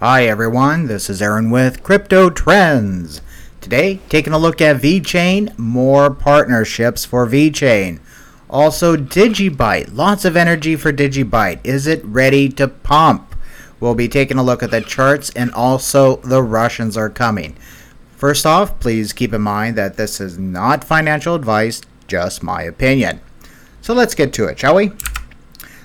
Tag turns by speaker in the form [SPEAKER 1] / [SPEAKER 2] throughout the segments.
[SPEAKER 1] Hi everyone, this is Aaron with Crypto Trends. Today, taking a look at Vechain, more partnerships for Vechain. Also Digibyte, lots of energy for Digibyte. Is it ready to pump? We'll be taking a look at the charts, and also the Russians are coming. First off, please keep in mind that this is not financial advice, just my opinion. So let's get to it, shall we?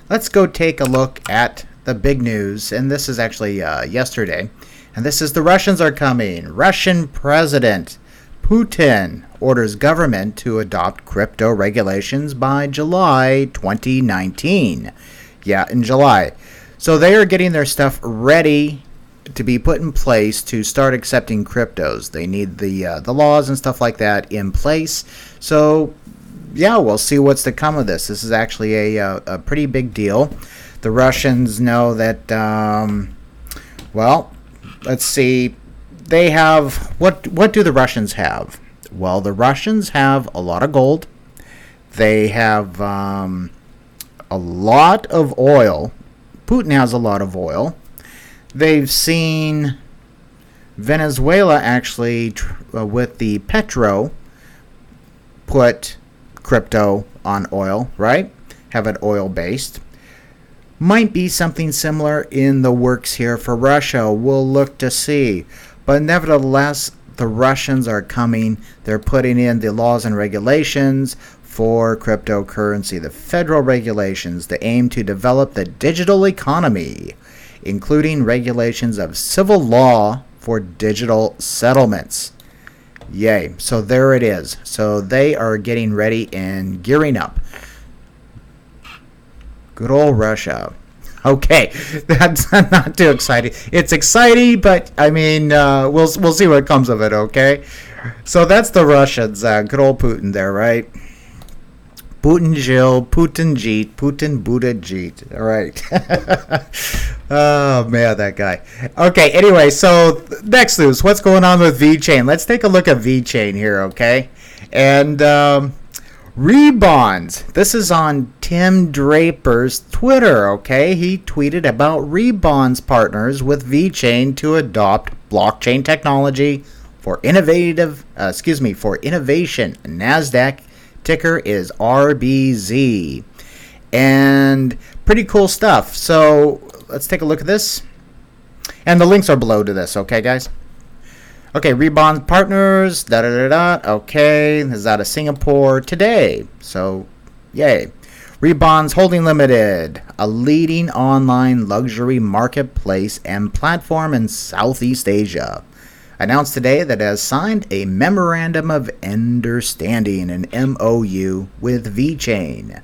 [SPEAKER 1] Let's go take a look at the big news, and this is actually yesterday, and this is the Russians are coming. Russian President Putin orders government to adopt crypto regulations by July 2019. Yeah, in July. So they are getting their stuff ready to be put in place to start accepting cryptos. They need the laws and stuff like that in place. So yeah, we'll see what's to come of this. This is actually a pretty big deal. The Russians know that, well, let's see. They have, what do the Russians have? Well, the Russians have a lot of gold. They have a lot of oil. Putin has a lot of oil. They've seen Venezuela actually, with the petro, put crypto on oil, right? Have it oil-based. Might be something similar in the works here for Russia. We'll look to see. But nevertheless, the Russians are coming. They're putting in the laws and regulations for cryptocurrency. The federal regulations, they aim to develop the digital economy, including regulations of civil law for digital settlements. Yay. So there it is. So they are getting ready and gearing up. Good old Russia. Okay, that's not too exciting. It's exciting, but I mean, we'll see what comes of it. Okay, so that's the Russians. Good old Putin there, right? Putin Jill, Putin Jeet, Putin Buddha Jeet. All right. Oh man, that guy. Okay. Anyway, so next news. What's going on with Vechain? Let's take a look at Vechain here. Okay, and Rebonds. This is on Tim Draper's Twitter, okay? He tweeted about Rebonds partners with Vechain to adopt blockchain technology for innovation. NASDAQ ticker is RBZ. And pretty cool stuff. So let's take a look at this. And the links are below to this, okay, guys? Okay, Rebond partners, okay, this is out of Singapore today, so yay. Rebonds Holding Limited, a leading online luxury marketplace and platform in Southeast Asia, announced today that it has signed a Memorandum of Understanding, an MOU, with Vechain,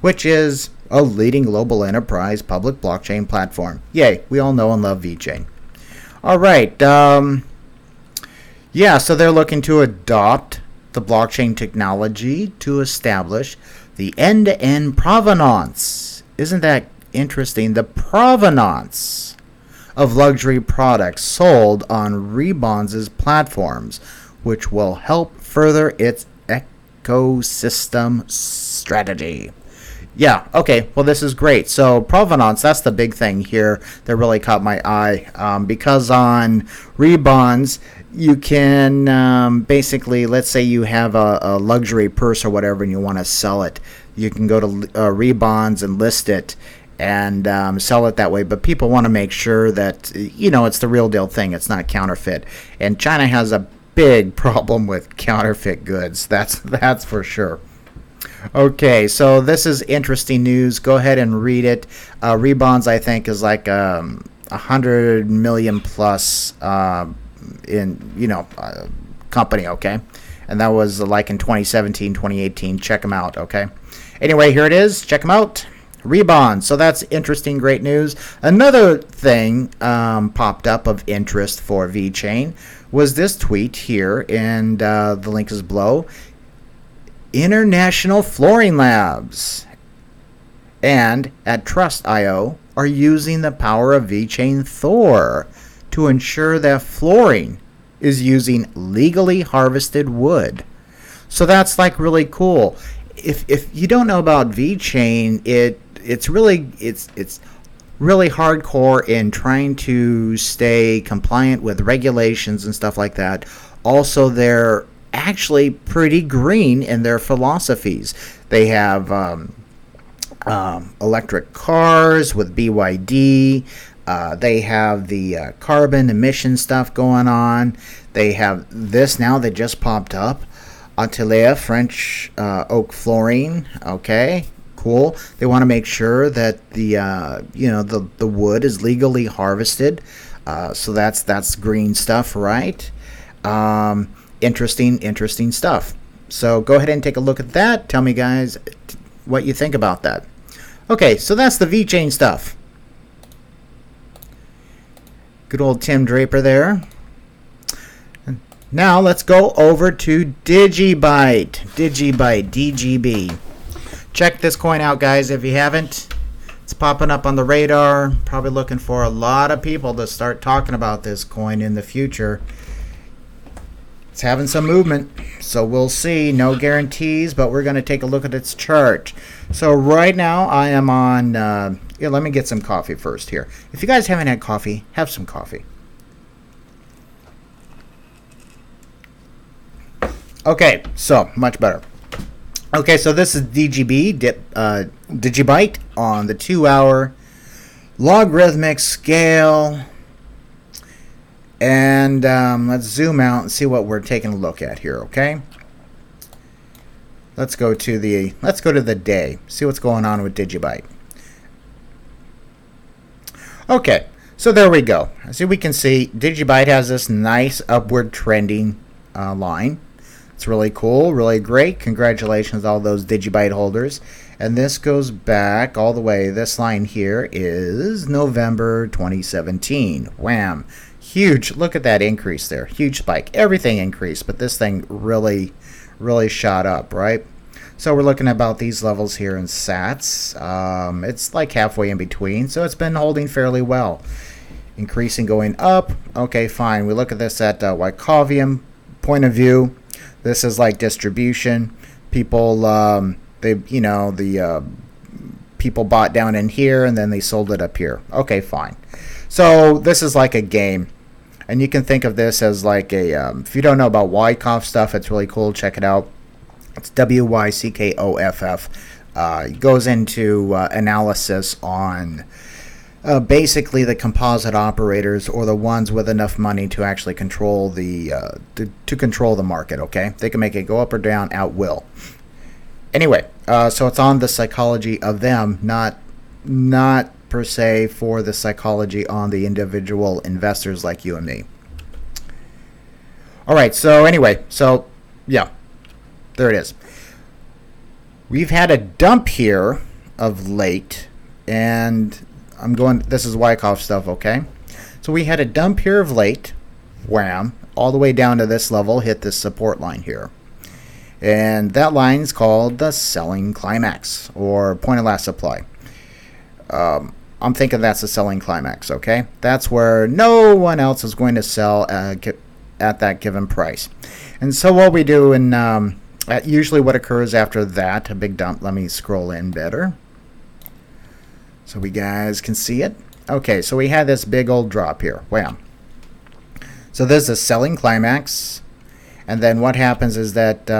[SPEAKER 1] which is a leading global enterprise public blockchain platform. Yay, we all know and love Vechain. All right, yeah, so they're looking to adopt the blockchain technology to establish the end-to-end provenance. Isn't that interesting? The provenance of luxury products sold on Rebonds' platforms, which will help further its ecosystem strategy. Yeah, okay, well, this is great. So provenance, that's the big thing here that really caught my eye, because on Rebonds, you can basically, let's say you have a luxury purse or whatever and you want to sell it. You can go to Rebonds and list it and sell it that way. But people want to make sure that, you know, it's the real deal thing. It's not counterfeit. And China has a big problem with counterfeit goods. That's for sure. Okay, so this is interesting news. Go ahead and read it. Rebonds, I think, is like 100 million plus company, okay? And that was like in 2017, 2018. Check them out, okay? Anyway, here it is. Check them out. Rebonds. So that's interesting, great news. Another thing popped up of interest for Vechain was this tweet here, and the link is below. International Flooring Labs and at Trust.io are using the power of Vechain Thor to ensure that flooring is using legally harvested wood. So that's like really cool. If you don't know about Vechain, it's really hardcore in trying to stay compliant with regulations and stuff like that. Also, they're actually pretty green in their philosophies. They have electric cars with BYD. They have the carbon emission stuff going on. They have this now that just popped up. Atelier French oak flooring. Okay, cool. They want to make sure that the wood is legally harvested. So that's green stuff, right? Interesting stuff. So go ahead and take a look at that. Tell me, guys, what you think about that. Okay, so that's the Vechain stuff. Good old Tim Draper there. Now let's go over to Digibyte. Digibyte, DGB. Check this coin out, guys, if you haven't. It's popping up on the radar. Probably looking for a lot of people to start talking about this coin in the future. It's having some movement, so we'll see. No guarantees, but we're going to take a look at its chart. So right now I am on... let me get some coffee first here. If you guys haven't had coffee, have some coffee. Okay, so much better. Okay, so this is DGB, Digibyte on the 2-hour logarithmic scale. And let's zoom out and see what we're taking a look at here, okay? Let's go to the day. See what's going on with Digibyte. Okay, so there we go. So we can see Digibyte has this nice upward trending line. It's really cool, really great. Congratulations to all those Digibyte holders. And this goes back all the way. This line here is November 2017. Wham. Huge. Look at that increase there. Huge spike. Everything increased, but this thing really shot up, right? So we're looking at about these levels here in sats. It's like halfway in between, so it's been holding fairly well. Increasing, going up. Okay, fine. We look at this at Wyckovian point of view. This is like distribution. People, people bought down in here and then they sold it up here. Okay, fine. So this is like a game, and you can think of this as like a. If you don't know about Wyckoff stuff, it's really cool. Check it out. It's Wyckoff. It goes into analysis on basically the composite operators, or the ones with enough money to actually control the to control the market. Okay, they can make it go up or down at will. Anyway, so it's on the psychology of them, not per se for the psychology on the individual investors like you and me. All right, so anyway, so yeah, there it is. We've had a dump here of late, and this is Wyckoff stuff, okay? So we had a dump here of late, wham, all the way down to this level, hit this support line here. And that line's called the selling climax, or point of last supply. I'm thinking that's the selling climax, okay? That's where no one else is going to sell at that given price. And so what we do, and usually what occurs after that, a big dump, let me scroll in better so we guys can see it. Okay, so we had this big old drop here, wham. So this is a selling climax. And then what happens is that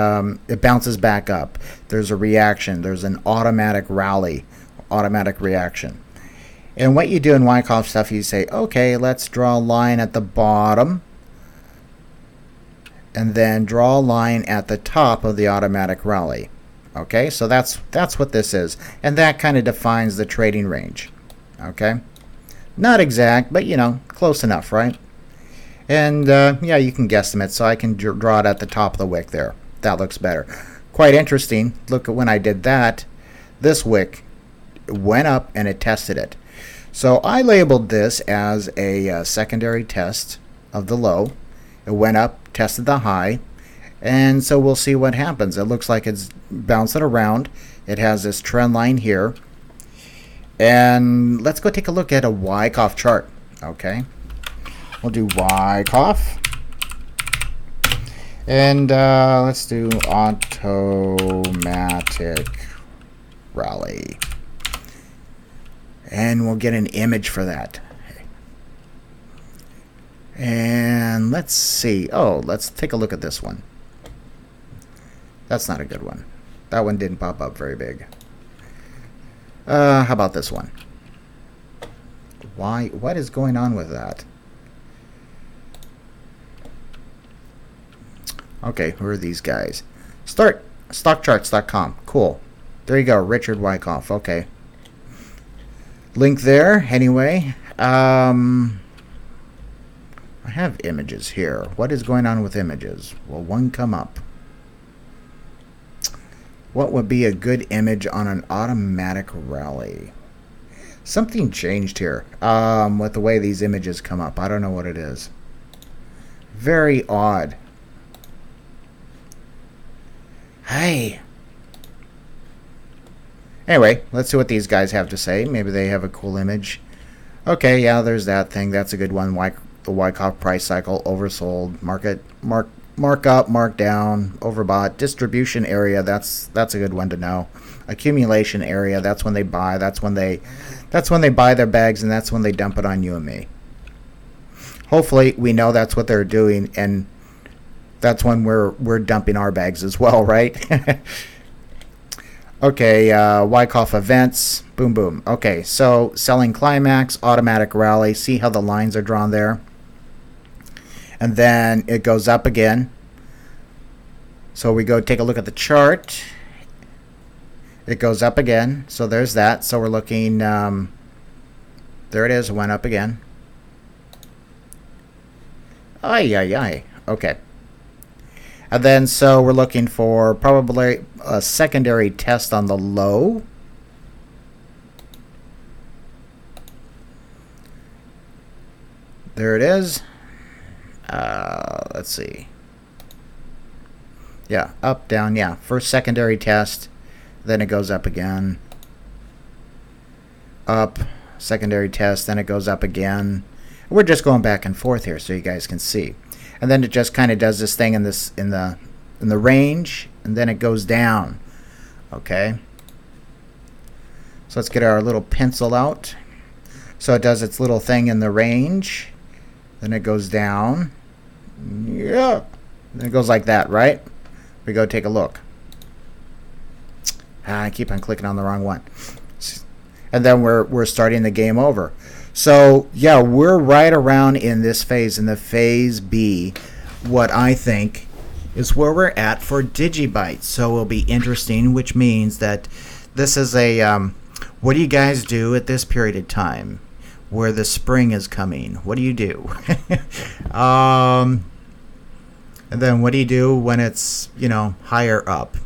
[SPEAKER 1] it bounces back up. There's a reaction. There's an automatic rally, automatic reaction. And what you do in Wyckoff stuff, you say, okay, let's draw a line at the bottom, and then draw a line at the top of the automatic rally. Okay, so that's what this is. And that kind of defines the trading range. Okay, not exact, but close enough, right? And yeah, you can guesstimate, so I can draw it at the top of the wick there. That looks better. Quite interesting. Look at when I did that, this wick went up and it tested it. So I labeled this as a secondary test of the low. It went up, tested the high, and so we'll see what happens. It looks like it's bouncing around. It has this trend line here. And let's go take a look at a Wyckoff chart. Okay. We'll do Wyckoff. And let's do automatic rally. And we'll get an image for that. And let's see. Oh, let's take a look at this one. That's not a good one. That one didn't pop up very big. How about this one? Why? What is going on with that? Okay, who are these guys? Start stockcharts.com. Cool. There you go, Richard Wyckoff. Okay. Link there. Anyway, I have images here. What is going on with images? Will one come up? What would be a good image on an automatic rally? Something changed here with the way these images come up. I don't know what it is. Very odd. Hey. Anyway, let's see what these guys have to say. Maybe they have a cool image. Okay, yeah, there's that thing. That's a good one. The Wyckoff price cycle, oversold, mark up, mark down, overbought, distribution area. That's a good one to know. Accumulation area. That's when they buy. That's when they buy their bags, and that's when they dump it on you and me. Hopefully, we know that's what they're doing, and that's when we're dumping our bags as well, right? Okay, Wyckoff events, boom, boom. Okay, so selling climax, automatic rally. See how the lines are drawn there? And then it goes up again. So we go take a look at the chart. It goes up again. So there's that. So we're looking, there it is, it went up again. Ay, ay, ay. Okay. And then so we're looking for probably a secondary test on the low. There it is. Let's see. Yeah, up, down, yeah. First secondary test, then it goes up again. Up, secondary test, then it goes up again. We're just going back and forth here so you guys can see. And then it just kind of does this thing in the range, and then it goes down. Okay. So let's get our little pencil out. So it does its little thing in the range. Then it goes down. Yeah. Then it goes like that, right? We go take a look. I keep on clicking on the wrong one. And then we're starting the game over. So, yeah, we're right around in this phase, in the phase B, what I think is where we're at for Digibyte. So it'll be interesting, which means that this is a, what do you guys do at this period of time where the spring is coming? What do you do? And then what do you do when it's, higher up?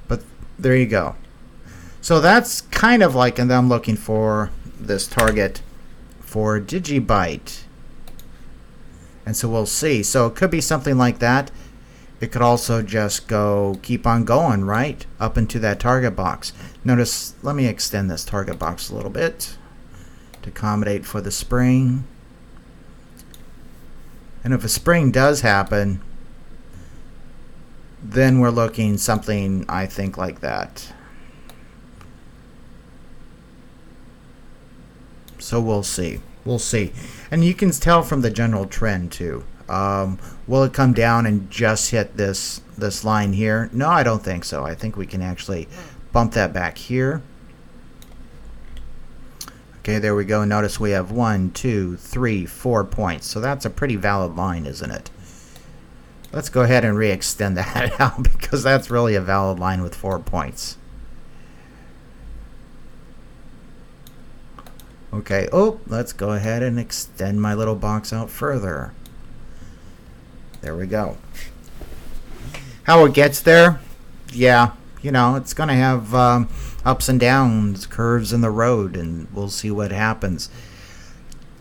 [SPEAKER 1] But there you go. So that's kind of like, and I'm looking for this target for Digibyte. And so we'll see. So it could be something like that. It could also just keep on going, right? Up into that target box. Notice, let me extend this target box a little bit to accommodate for the spring. And if a spring does happen, then we're looking something, I think, like that. So we'll see. We'll see. And you can tell from the general trend too. Will it come down and just hit this line here? No, I don't think so. I think we can actually bump that back here. Okay, there we go. Notice we have 1, 2, 3, 4 points. So that's a pretty valid line, isn't it? Let's go ahead and re-extend that out because that's really a valid line with 4 points. Okay, let's go ahead and extend my little box out further. There we go. How it gets there? Yeah, it's going to have ups and downs, curves in the road, and we'll see what happens.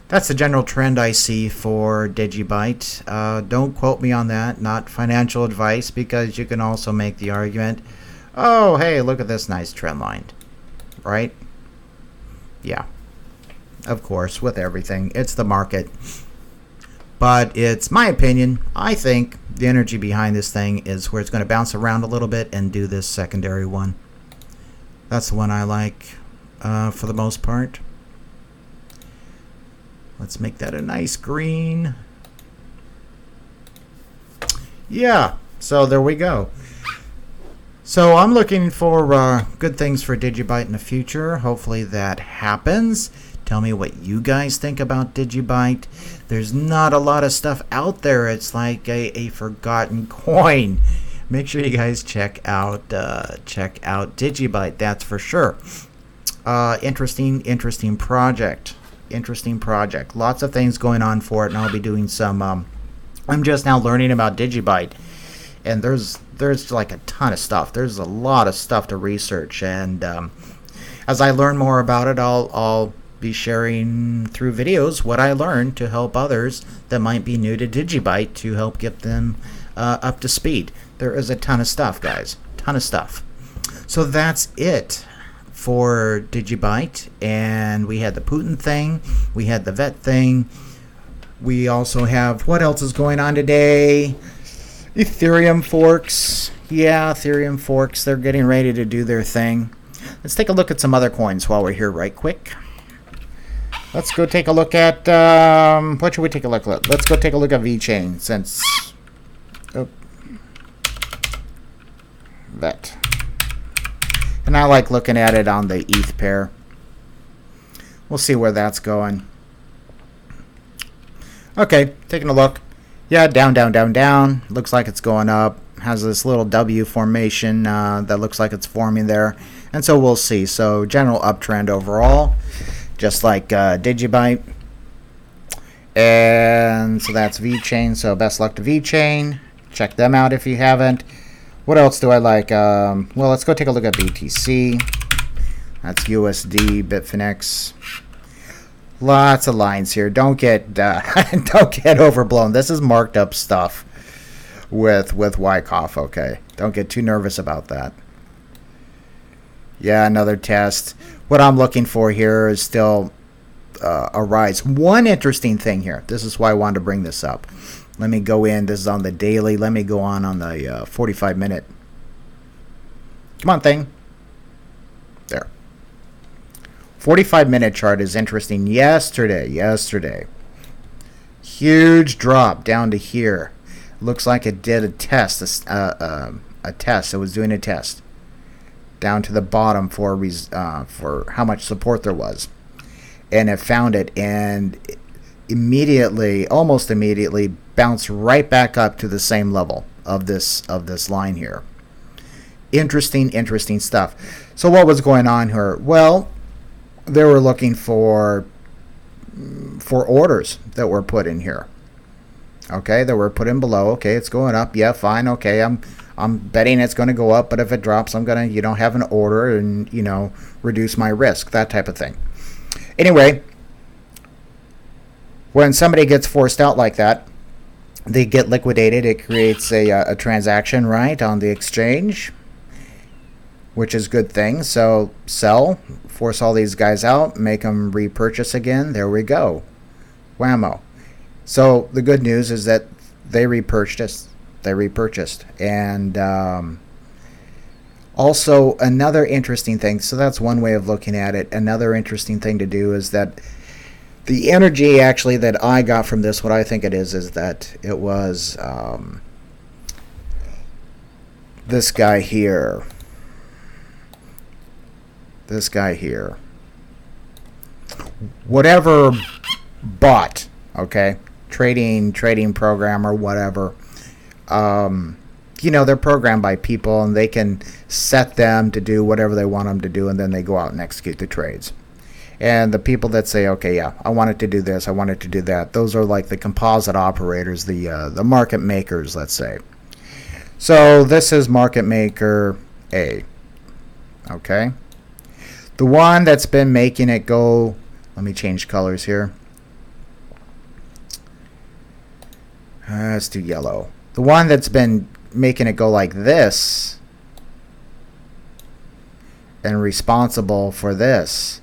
[SPEAKER 1] That's the general trend I see for Digibyte. Don't quote me on that, not financial advice, because you can also make the argument, oh, hey, look at this nice trend line, right? Yeah. Of course, with everything, it's the market. But it's my opinion. I think the energy behind this thing is where it's going to bounce around a little bit and do this secondary one. That's the one I like. for the most part. Let's make that a nice green. Yeah, so there we go. So I'm looking for good things for Digibyte in the future. Hopefully that happens. Tell me what you guys think about Digibyte. There's not a lot of stuff out there. It's like a forgotten coin. Make sure you guys check out Digibyte. That's for sure. Interesting project. Interesting project. Lots of things going on for it, and I'll be doing some. I'm just now learning about Digibyte, and there's like a ton of stuff. There's a lot of stuff to research, and as I learn more about it, I'll be sharing through videos what I learned to help others that might be new to Digibyte, to help get them up to speed. There is a ton of stuff, guys. Ton of stuff. So that's it for Digibyte. And we had the Putin thing. We had the vet thing. We also have, what else is going on today? Ethereum forks. Yeah, Ethereum forks. They're getting ready to do their thing. Let's take a look at some other coins while we're here right quick. Let's go take a look at, what should we take a look at? Let's go take a look at Vechain, since, oh, vet. And I like looking at it on the ETH pair. We'll see where that's going. Okay, taking a look. Yeah, down, down, down, down. Looks like it's going up. Has this little W formation that looks like it's forming there. And so we'll see. So general uptrend overall, just like Digibyte. And so that's Vechain. So best luck to Vechain. Check them out if you haven't. What else do I like? Well, let's go take a look at BTC. That's USD, Bitfinex. Lots of lines here. Don't get don't get overblown. This is marked up stuff with Wyckoff. Okay, don't get too nervous about that. Yeah, another test. What I'm looking for here is still a rise. One interesting thing here. This is why I wanted to bring this up. Let me go in. This is on the daily. Let me go on the 45-minute. Come on, thing. There. 45-minute chart is interesting. Yesterday. Huge drop down to here. Looks like it did a test. A test. It was doing a test. Down to the bottom for how much support there was. And it found it, and immediately, almost immediately, bounced right back up to the same level of this line here. Interesting stuff. So what was going on here? Well, they were looking for orders that were put in here. Okay, that were put in below. Okay, it's going up. Yeah, fine. Okay, I'm betting it's going to go up, but if it drops, I'm going to, have an order and, reduce my risk, that type of thing. Anyway, when somebody gets forced out like that, they get liquidated. It creates a transaction, right, on the exchange, which is a good thing. So sell, force all these guys out, make them repurchase again. There we go. Whammo. So the good news is that they repurchased. And also another interesting thing, so that's one way of looking at it. Another interesting thing to do is that the energy actually that I got from this, what I think it is that it was this guy here. Whatever bot, okay, trading program or whatever. They're programmed by people, and they can set them to do whatever they want them to do, and then they go out and execute the trades. And the people that say, okay, yeah, I want it to do this, I want it to do that, those are like the composite operators, the market makers, let's say. So this is market maker A. Okay. The one that's been making it go, let me change colors here. Let's do yellow. The one that's been making it go like this and responsible for this,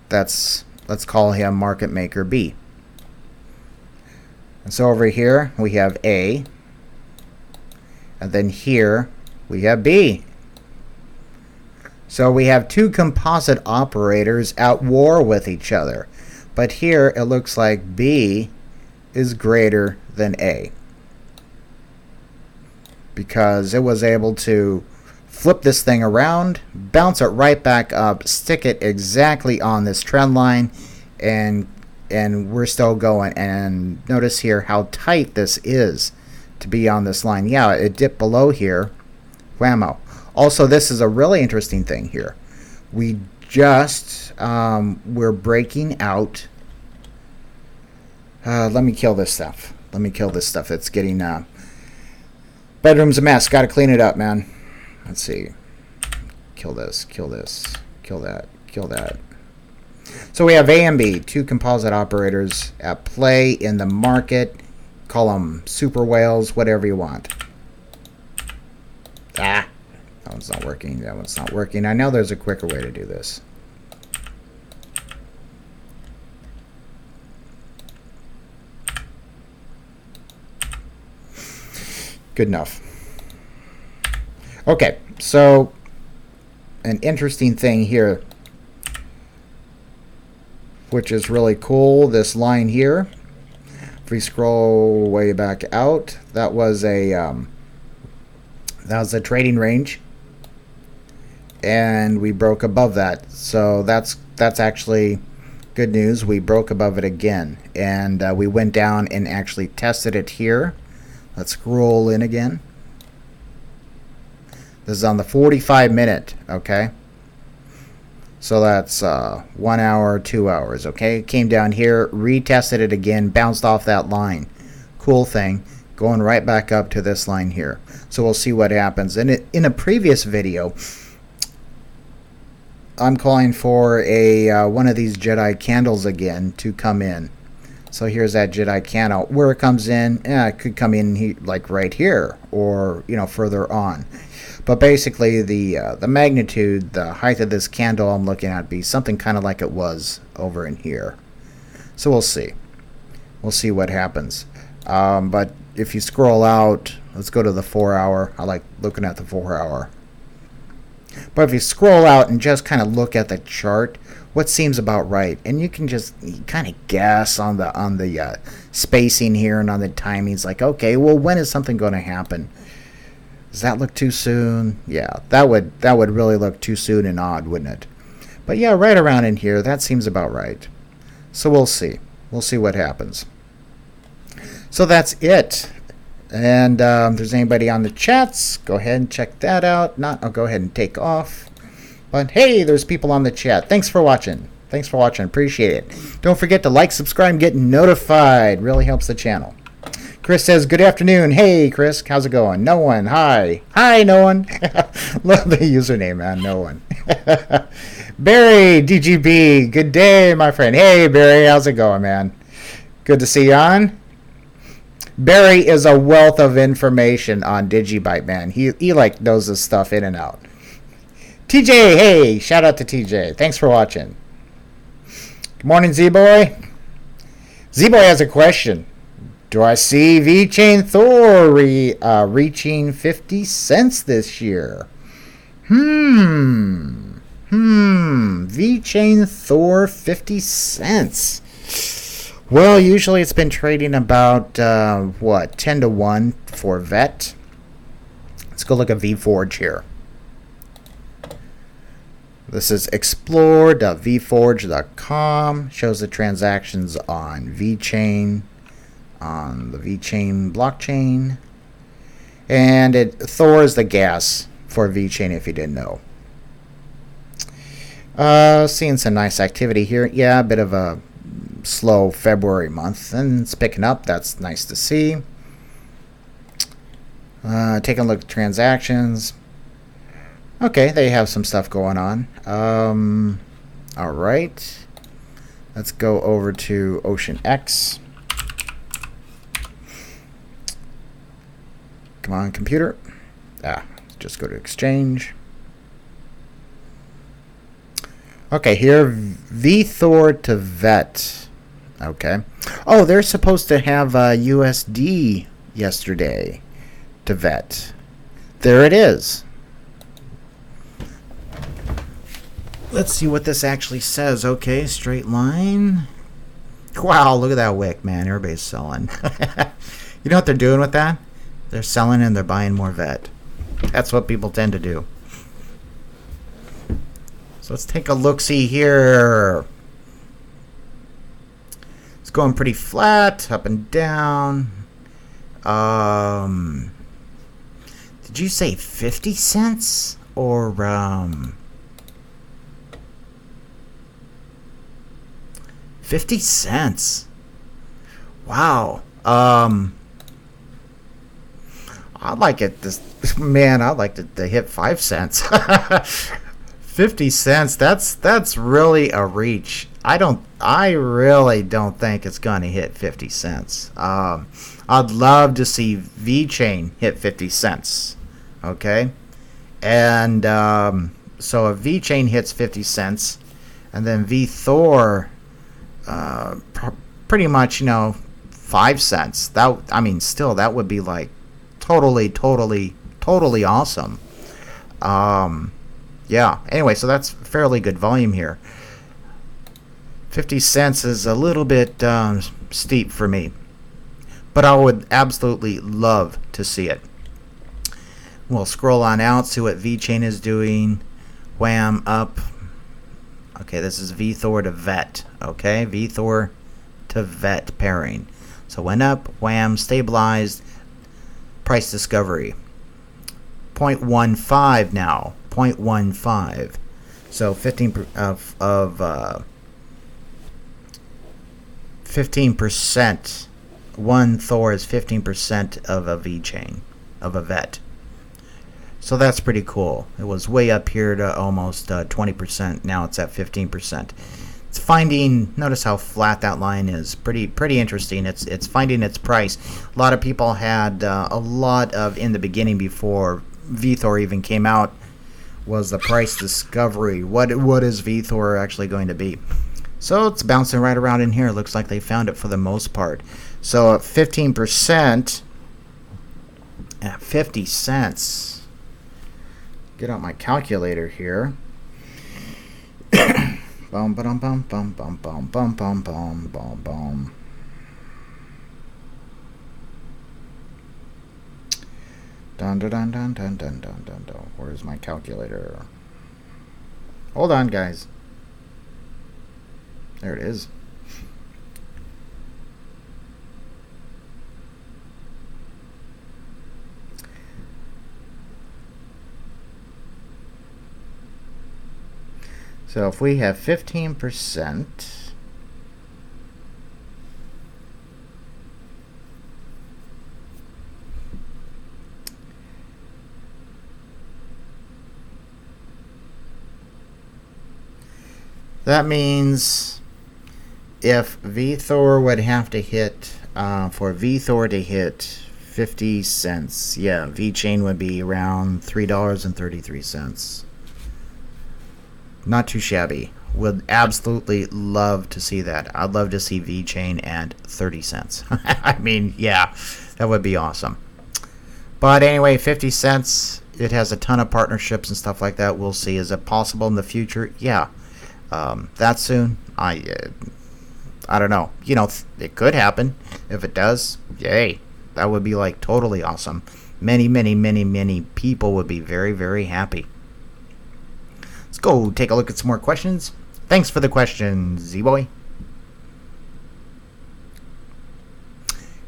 [SPEAKER 1] let's call him market maker B. And so over here we have A, and then here we have B. So we have two composite operators at war with each other. But here it looks like B is greater than A, because it was able to flip this thing around, bounce it right back up, stick it exactly on this trend line, and we're still going. And notice here how tight this is to be on this line. Yeah, it dipped below here. Whammo. Also, this is a really interesting thing here. We just we're breaking out. Let me kill this stuff. Let me kill this stuff. It's getting bedroom's a mess. Got to clean it up, man. Let's see. Kill this. Kill this. Kill that. Kill that. So we have A and B, two composite operators at play in the market. Call them super whales, whatever you want. Ah, that one's not working. That one's not working. I know there's a quicker way to do this. Good enough. Okay, so an interesting thing here, which is really cool, this line here. If we scroll way back out, that was a trading range, and we broke above that. So that's actually good news. We broke above it again, and we went down and actually tested it here. Let's scroll in again. This is on the 45-minute, okay? So that's 1 hour, 2 hours, okay? Came down here, retested it again, bounced off that line. Cool thing, going right back up to this line here. So we'll see what happens. And in a previous video, I'm calling for a one of these Jedi candles again to come in. So here's that Jedi candle. Where it comes in, it could come in like right here, or further on. But basically, the magnitude, the height of this candle I'm looking at be something kind of like it was over in here. So we'll see. We'll see what happens. But if you scroll out, let's go to the 4 hour. I like looking at the 4 hour. But if you scroll out and just kind of look at the chart, what seems about right, and you can just kind of guess on the spacing here and on the timings. Like, okay, well, when is something going to happen? Does that look too soon? Yeah, that would really look too soon and odd, wouldn't it? But yeah, right around in here, that seems about right. So we'll see. We'll see what happens. So that's it. And if there's anybody on the chats, go ahead and check that out. I'll go ahead and take off. But hey, there's people on the chat. Thanks for watching. Thanks for watching. Appreciate it. Don't forget to like, subscribe, and get notified. Really helps the channel. Chris says, good afternoon. Hey, Chris. How's it going? No one. Hi. Hi, no one. Love the username, man. No one. Barry, DGB. Good day, my friend. Hey, Barry. How's it going, man? Good to see you on. Barry is a wealth of information on Digibyte, man. He like knows this stuff in and out. TJ, hey. Shout out to TJ. Thanks for watching. Good morning, Z-Boy. Z-Boy has a question. Do I see Vechain Thor reaching 50 cents this year? Vechain Thor 50 cents. Well, usually it's been trading about 10 to 1 for Vet. Let's go look at VForge here. This is explore.vforge.com. Shows the transactions on Vechain, on the Vechain blockchain. And Thor is the gas for Vechain, if you didn't know. Seeing some nice activity here. Yeah, a bit of a slow February month, and it's picking up. That's nice to see. Taking a look at transactions. Okay, they have some stuff going on. All right. Let's go over to OceanX. Come on, computer. Just go to exchange. Okay, here, VThor to VET. Okay. Oh, they're supposed to have USD yesterday to VET. There it is. Let's see what this actually says. Okay, straight line. Wow, look at that wick, man. Everybody's selling. You know what they're doing with that? They're selling and they're buying more vet. That's what people tend to do. So let's take a look-see here. It's going pretty flat, up and down. Did you say 50 cents? Or, 50 cents. Wow. I'd like it this man, I'd like to hit 5 cents. 50 cents, that's really a reach. I really don't think it's gonna hit 50 cents. I'd love to see Vechain hit 50 cents. Okay? And so if Vechain hits 50 cents and then VThor pretty much, 5 cents. That, I mean, still, that would be like totally awesome. Yeah. Anyway, so that's fairly good volume here. 50 cents is a little bit steep for me, but I would absolutely love to see it. We'll scroll on out, see what Vechain is doing. Wham, up. Okay, this is VThor to VET. Okay, VThor to VET pairing. So went up, wham, stabilized, price discovery. 0.15 now. 0.15. So 15%. One Thor is 15% of a Vechain, of a VET. So that's pretty cool. It was way up here to almost 20%. Now it's at 15%. It's finding. Notice how flat that line is. Pretty interesting. It's finding its price. A lot of people had a lot of, in the beginning before VThor even came out, was the price discovery. What is VThor actually going to be? So it's bouncing right around in here. Looks like they found it for the most part. So at 15% at 50 cents. Get out my calculator here. Bum bum bum bum bum bum bum bum bum bum bum. Dun dun dun dun dun dun dun dun dun. Where's my calculator? Hold on, guys. There it is. So if we have 15%, that means if VThor would have to hit, for VThor to hit 50 cents, yeah, Vechain would be around $3.33. Not too shabby. Would absolutely love to see that. I'd love to see Vechain at 30 cents. I mean, yeah, that would be awesome. But anyway, 50 cents. It has a ton of partnerships and stuff like that. We'll see. Is it possible in the future? Yeah. That soon? I don't know. It could happen. If it does, yay. That would be like totally awesome. Many people would be very, very happy. Let's go take a look at some more questions. Thanks for the questions, Z-Boy.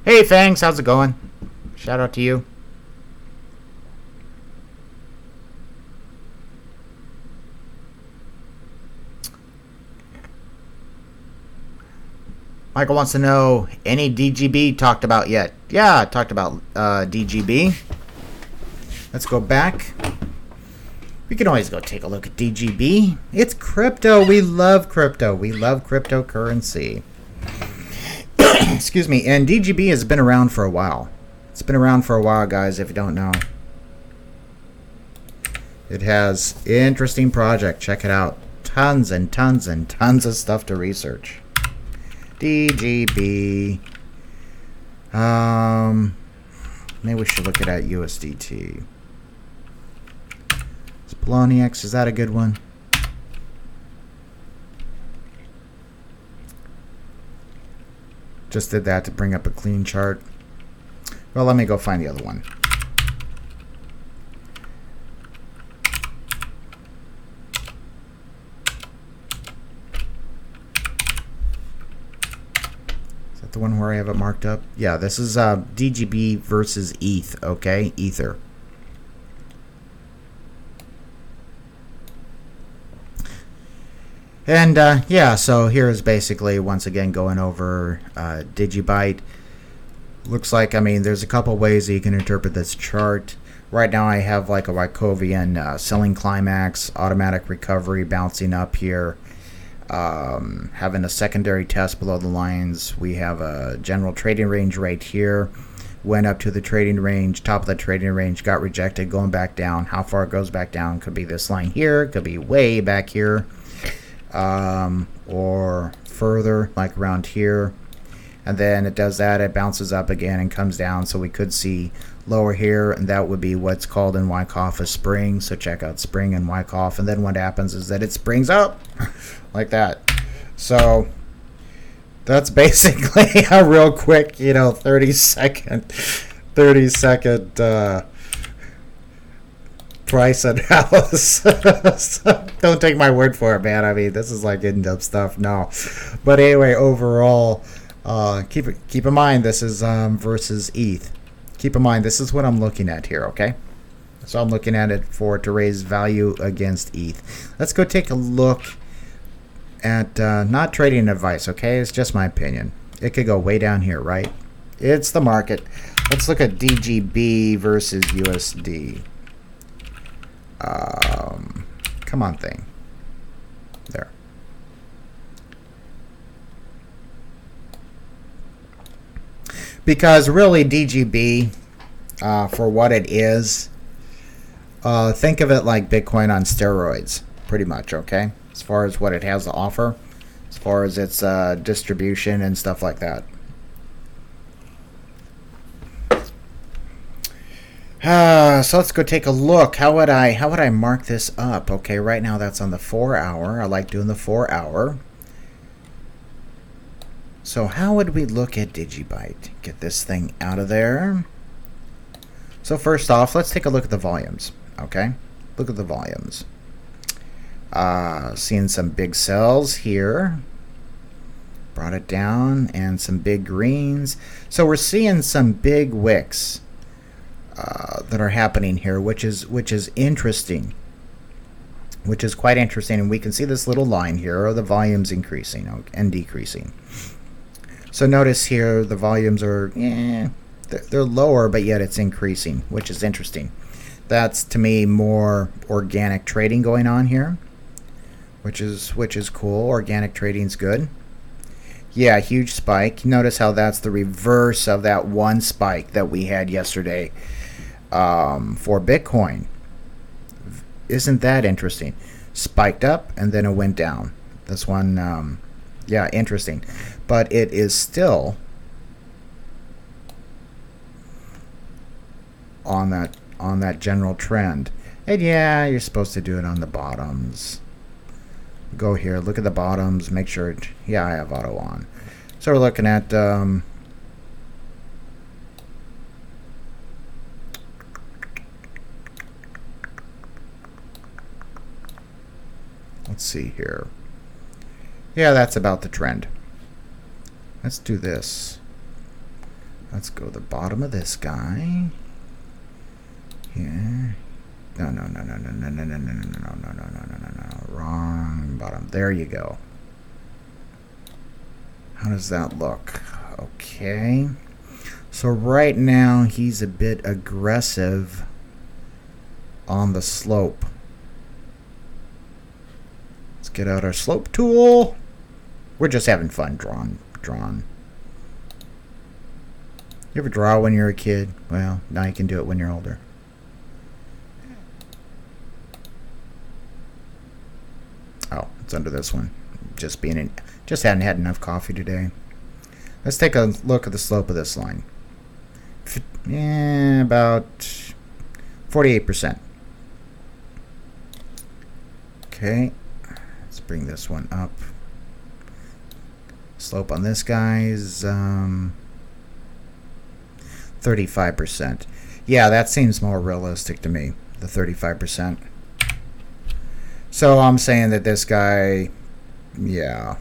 [SPEAKER 1] Hey, Fangs, how's it going? Shout out to you. Michael wants to know, any DGB talked about yet? Yeah, I talked about DGB. Let's go back. We can always go take a look at DGB. It's crypto. We love crypto. We love cryptocurrency. Excuse me. And DGB has been around for a while. It's been around for a while, guys, if you don't know. It has interesting project. Check it out. Tons and tons and tons of stuff to research. DGB. Maybe we should look at USDT. Poloniex, is that a good one? Just did that to bring up a clean chart. Well, let me go find the other one. Is that the one where I have it marked up? Yeah, this is DGB versus ETH, okay? Ether. And yeah, so here's basically once again going over Digibyte. Looks like, I mean, there's a couple ways that you can interpret this chart. Right now I have like a Wyckovian selling climax, automatic recovery bouncing up here, having a secondary test below the lines. We have a general trading range right here. Went up to the trading range, top of the trading range, got rejected, going back down. How far it goes back down could be this line here, could be way back here, or further, like around here. And then it does that, it bounces up again and comes down, so we could see lower here, and that would be what's called in Wyckoff a spring. So check out spring and Wyckoff, and then what happens is that it springs up like that. So that's basically a real quick, you know, 30 second price analysis. Don't take my word for it, man. I mean, this is like in-depth stuff. No, but anyway, overall, keep in mind this is versus ETH. Keep in mind this is what I'm looking at here. Okay, so I'm looking at it to raise value against ETH. Let's go take a look at not trading advice. Okay, it's just my opinion. It could go way down here, right? It's the market. Let's look at DGB versus USD. Come on, thing. There. Because really DGB, for what it is, think of it like Bitcoin on steroids, pretty much, okay? As far as what it has to offer, as far as its distribution and stuff like that. So let's go take a look. How would I mark this up? Okay, right now that's on the 4 hour. I like doing the 4 hour. So how would we look at Digibyte? Get this thing out of there. So first off, let's take a look at the volumes. Okay, look at the volumes. Seeing some big sells here. Brought it down, and some big greens. So we're seeing some big wicks that are happening here, which is interesting, which is quite interesting. And we can see this little line here, or the volumes increasing and decreasing. So notice here the volumes are they're lower, but yet it's increasing, which is interesting. That's to me more organic trading going on here, which is cool. Organic trading's good. Yeah, huge spike. Notice how that's the reverse of that one spike that we had yesterday for Bitcoin. Isn't that interesting? Spiked up and then it went down. This one, yeah, interesting. But it is still on that general trend. And yeah, you're supposed to do it on the bottoms. Go here, look at the bottoms, make sure yeah, I have auto on. So we're looking at let's see here. Yeah, that's about the trend. Let's do this. Let's go to the bottom of this guy. Here. No. Wrong bottom. There you go. How does that look? Okay. So right now he's a bit aggressive on the slope. Let's get out our slope tool. We're just having fun drawn. You ever draw when you're a kid? Well, now you can do it when you're older. Oh, it's under this one. Just hadn't had enough coffee today. Let's take a look at the slope of this line. Yeah, about 48%. Okay, let's bring this one up. Slope on this guy's 35%. Yeah, that seems more realistic to me, the 35%. So I'm saying that this guy, yeah.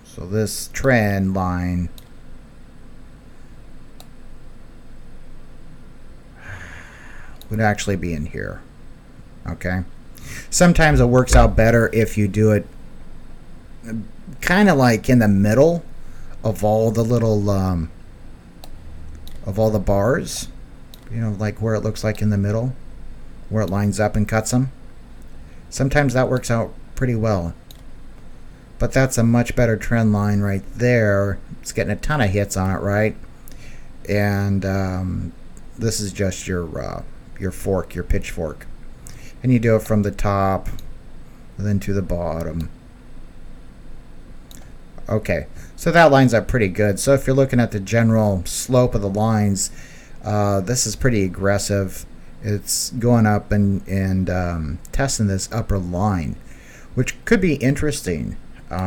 [SPEAKER 1] So this trend line would actually be in here. Okay. Sometimes it works out better if you do it kind of like in the middle of all the little of all the bars, you know, like where it looks like in the middle, where it lines up and cuts them. Sometimes that works out pretty well. But that's a much better trend line right there. It's getting a ton of hits on it, right? And this is just your fork, your pitchfork. And you do it from the top, then to the bottom. Okay, so that lines up pretty good. So if you're looking at the general slope of the lines, this is pretty aggressive. It's going up and testing this upper line, which could be interesting. You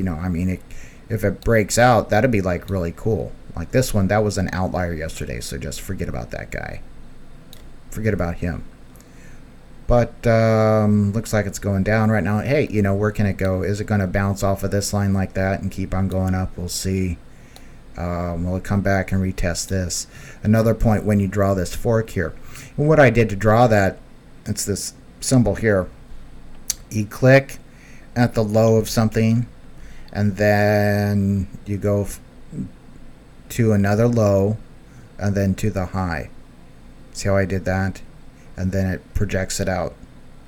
[SPEAKER 1] know, I mean, if it breaks out, that'd be like really cool. Like this one, that was an outlier yesterday, so just forget about that guy. Forget about him. But looks like it's going down right now. Hey, you know, where can it go? Is it going to bounce off of this line like that and keep on going up? We'll see. Will it come back and retest this? Another point when you draw this fork here. And what I did to draw that, it's this symbol here. You click at the low of something, and then you go to another low, and then to the high. See how I did that? And then it projects it out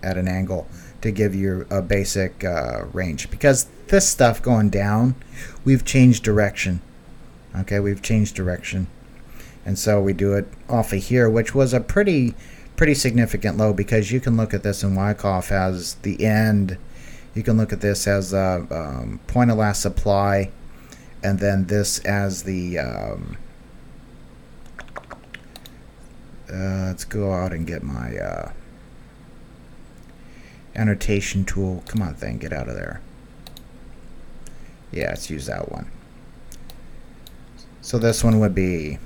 [SPEAKER 1] at an angle to give you a basic range. Because this stuff going down, we've changed direction. Okay, we've changed direction. And so we do it off of here, which was a pretty significant low, because you can look at this in Wyckoff as the end. You can look at this as a point of last supply, and then this as the let's go out and get my annotation tool. Come on, thing, get out of there. Yeah, let's use that one. So this one would be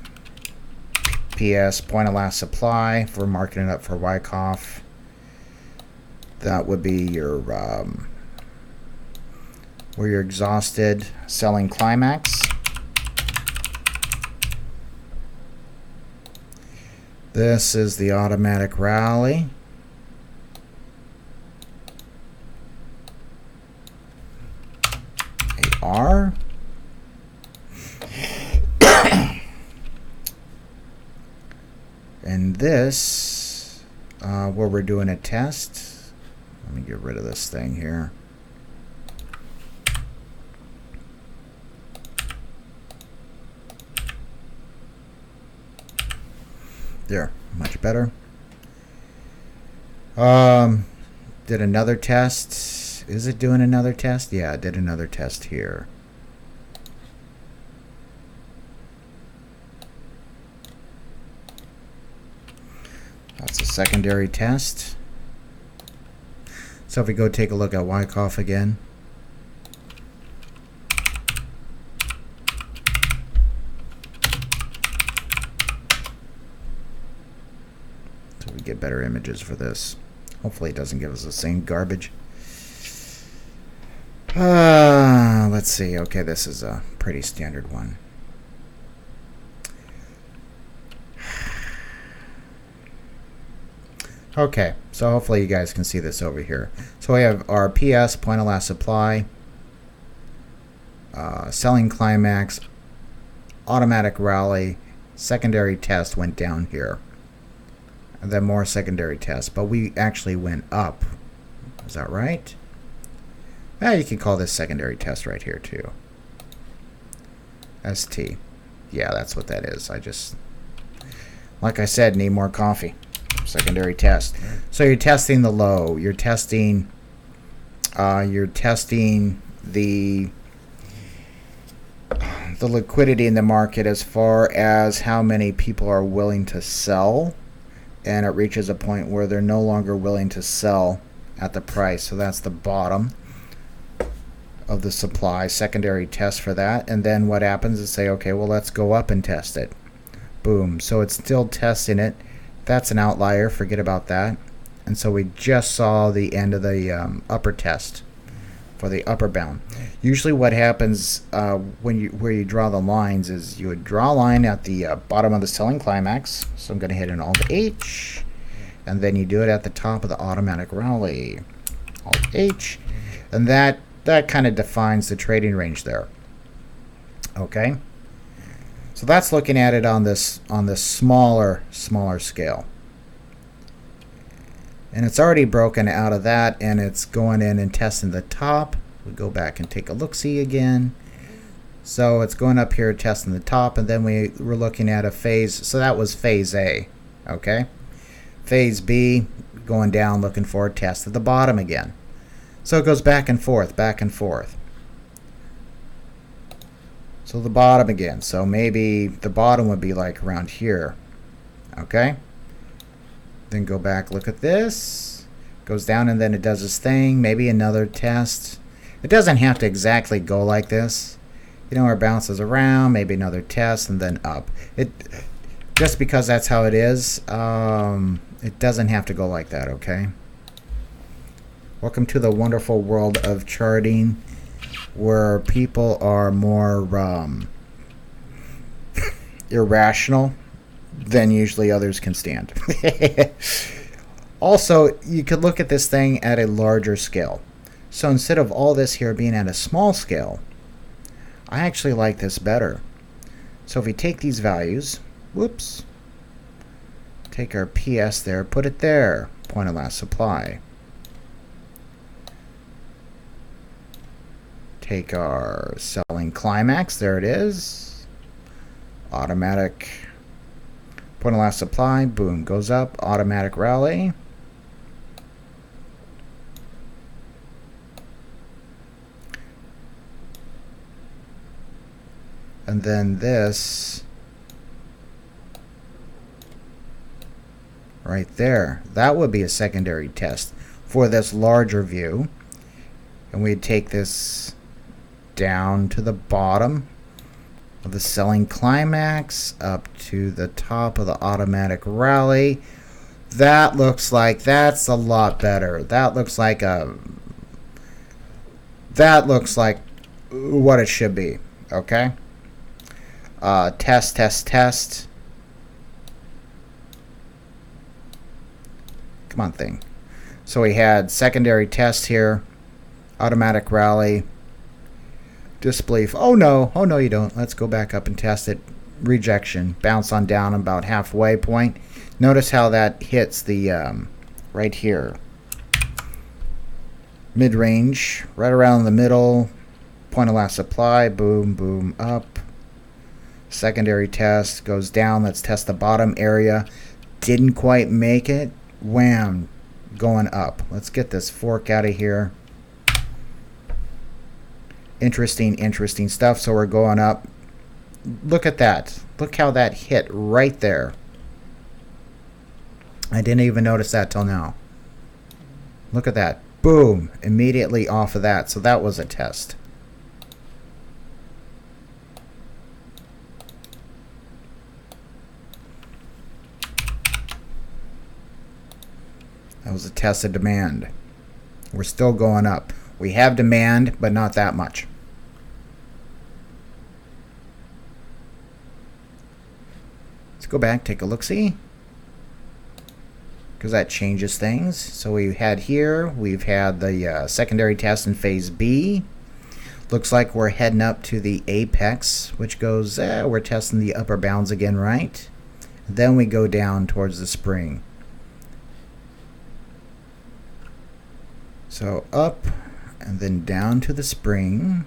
[SPEAKER 1] PS, point of last supply, if we're marking it up for Wyckoff. That would be your where you're exhausted, selling climax. This is the automatic rally. AR. And this, where we're doing a test. Let me get rid of this thing here. There, much better. Did another test. Is it doing another test? Yeah, it did another test here. That's a secondary test. So if we go take a look at Wyckoff again. So we get better images for this. Hopefully it doesn't give us the same garbage. Let's see. Okay, this is a pretty standard one. Okay, so hopefully you guys can see this over here. So we have our PS, point of last supply, selling climax, automatic rally, secondary test went down here. And then more secondary tests, but we actually went up. Is that right? Well, you can call this secondary test right here too. ST. Yeah, that's what that is. I just, like I said, need more coffee. Secondary test. So you're testing the low. You're testing the liquidity in the market as far as how many people are willing to sell, and it reaches a point where they're no longer willing to sell at the price. So that's the bottom. of the supply, secondary test for that, and then what happens is say, okay, well, let's go up and test it. Boom. So it's still testing it. That's an outlier. Forget about that. And so we just saw the end of the upper test for the upper bound. Usually what happens where you draw the lines is you would draw a line at the bottom of the selling climax. So I'm going to hit an Alt-H, and then you do it at the top of the automatic rally. Alt-H, and that kind of defines the trading range there. Okay, so that's looking at it on this smaller scale, and it's already broken out of that, and it's going in and testing the top. We go back and take a look-see again. So it's going up here testing the top, and then we're looking at a phase. So that was phase A. Okay, phase B going down, looking for a test at the bottom again. So it goes back and forth, back and forth. So the bottom again. So maybe the bottom would be like around here. Okay, then go back, look at this, goes down, and then it does its thing. Maybe another test. It doesn't have to exactly go like this, you know, or bounces around, maybe another test, and then up. It just because that's how it is, it doesn't have to go like that. Okay, welcome to the wonderful world of charting, where people are more irrational than usually others can stand. Also, you could look at this thing at a larger scale. So instead of all this here being at a small scale, I actually like this better. So if we take these values, whoops, take our PS there, put it there, point of last supply. Take our selling climax, there it is. Automatic point of last supply, boom, goes up, automatic rally. And then this right there, that would be a secondary test for this larger view. And we'd take this down to the bottom of the selling climax, up to the top of the automatic rally. That looks like, that's a lot better. That looks like what it should be. Okay, test. Come on, thing. So we had secondary test here, automatic rally, disbelief. Oh no, you don't. Let's go back up and test it. Rejection, bounce on down about halfway point. Notice how that hits the right here, mid-range, right around the middle, point of last supply, boom, boom, up. Secondary test goes down. Let's test the bottom area. Didn't quite make it. Wham, going up. Let's get this fork out of here. Interesting stuff. So we're going up. Look at that. Look how that hit right there. I didn't even notice that till now. Look at that. Boom. Immediately off of that. So that was a test. That was a test of demand. We're still going up. We have demand, but not that much. Let's go back, take a look-see, because that changes things. So we had here, we've had the secondary test in phase B. Looks like we're heading up to the apex, which goes, we're testing the upper bounds again, right? Then we go down towards the spring. So up and then down to the spring.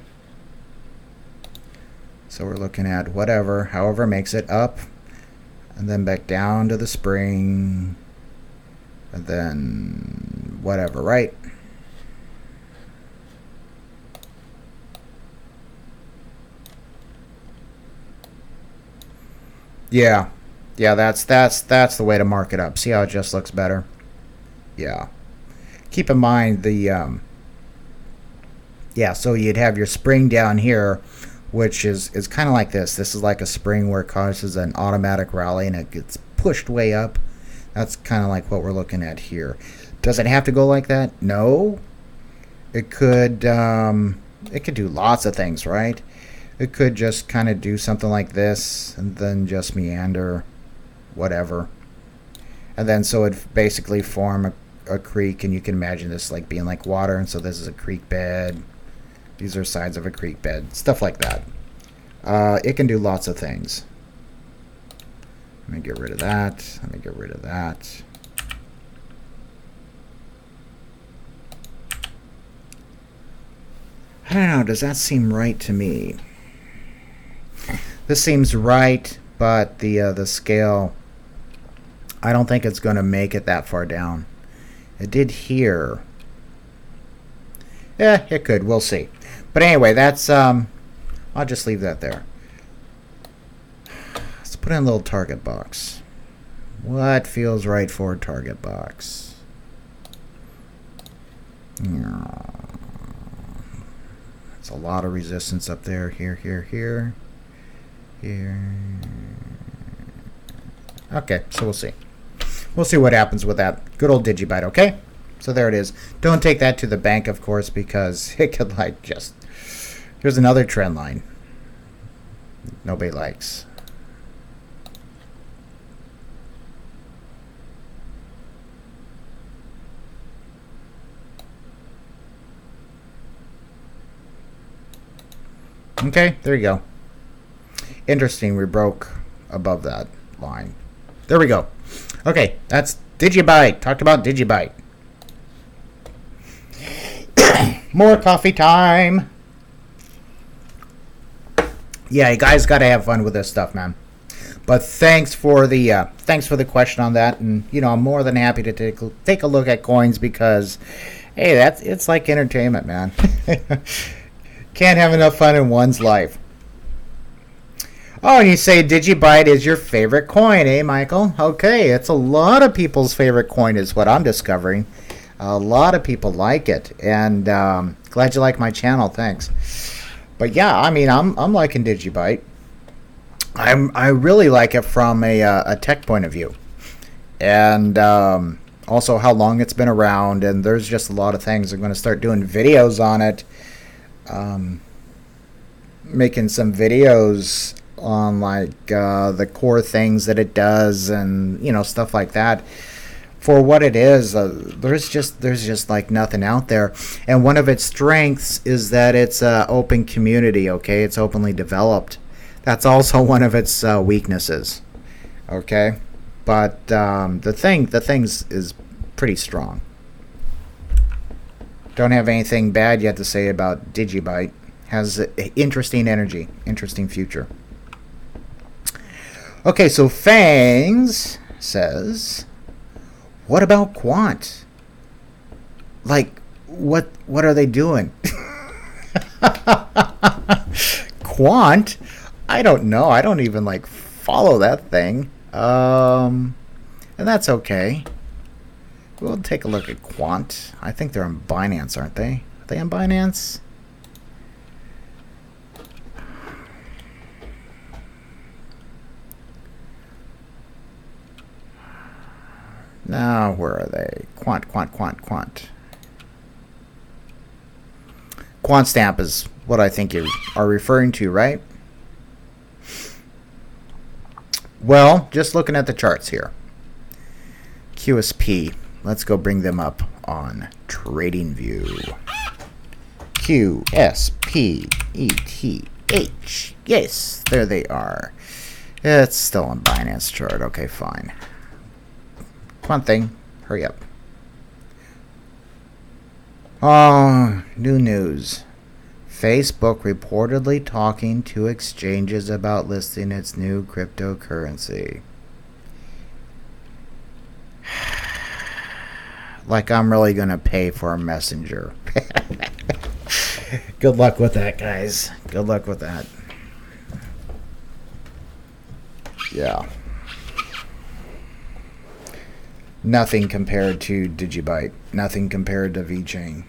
[SPEAKER 1] So we're looking at whatever, however makes it up, and then back down to the spring, and then whatever, right? Yeah, that's the way to mark it up. See how it just looks better? Yeah. Keep in mind the Yeah, so you'd have your spring down here, which is kind of like this. This is like a spring where it causes an automatic rally and it gets pushed way up. That's kind of like what we're looking at here. Does it have to go like that? No. It could do lots of things, right? It could just kind of do something like this and then just meander, whatever. And then so it basically form a creek, and you can imagine this like being like water, and so this is a creek bed. These are sides of a creek bed, stuff like that. It can do lots of things. Let me get rid of that. Let me get rid of that. I don't know, does that seem right to me? This seems right, but the scale, I don't think it's going to make it that far down. It did here. Yeah, it could. We'll see. But anyway, that's I'll just leave that there. Let's put in a little target box. What feels right for a target box? It's a lot of resistance up there. Here. Okay, so we'll see. We'll see what happens with that. Good old Digibyte, okay? So there it is. Don't take that to the bank, of course, because it could like just... Here's another trend line. Nobody likes. Okay, there you go. Interesting, we broke above that line. There we go. Okay, that's Digibyte. Talked about Digibyte. More coffee time. Yeah, you guys got to have fun with this stuff, man. But thanks for the question on that, and I'm more than happy to take a look at coins because, hey, it's like entertainment, man. Can't have enough fun in one's life. Oh, and you say Digibyte is your favorite coin, eh, Michael? Okay, it's a lot of people's favorite coin is what I'm discovering. A lot of people like it, and glad you like my channel. Thanks. But yeah, I mean, I'm liking Digibyte. I really like it from a tech point of view, and also how long it's been around. And there's just a lot of things. I'm going to start doing videos on it. Making some videos on like the core things that it does, and stuff like that. For what it is, there's just like nothing out there. And one of its strengths is that it's an open community. Okay, it's openly developed. That's also one of its weaknesses. Okay, but the things is pretty strong. Don't have anything bad yet to say about Digibyte. Has interesting energy, interesting future. Okay, so Fangs says, what about Quant? Like, what are they doing? Quant? I don't know. I don't even like follow that thing. And that's okay. We'll take a look at Quant. I think they're on Binance, aren't they? Are they on Binance? Now, where are they? Quant. Quant Stamp is what I think you are referring to, right? Well, just looking at the charts here. QSP. Let's go bring them up on TradingView. QSPETH. Yes, there they are. It's still on Binance chart. Okay, fine. One thing, hurry up. Oh, new news. Facebook reportedly talking to exchanges about listing its new cryptocurrency. Like I'm really going to pay for a messenger. Good luck with that, guys. Good luck with that. Yeah. Nothing compared to Digibyte. Nothing compared to Vechain.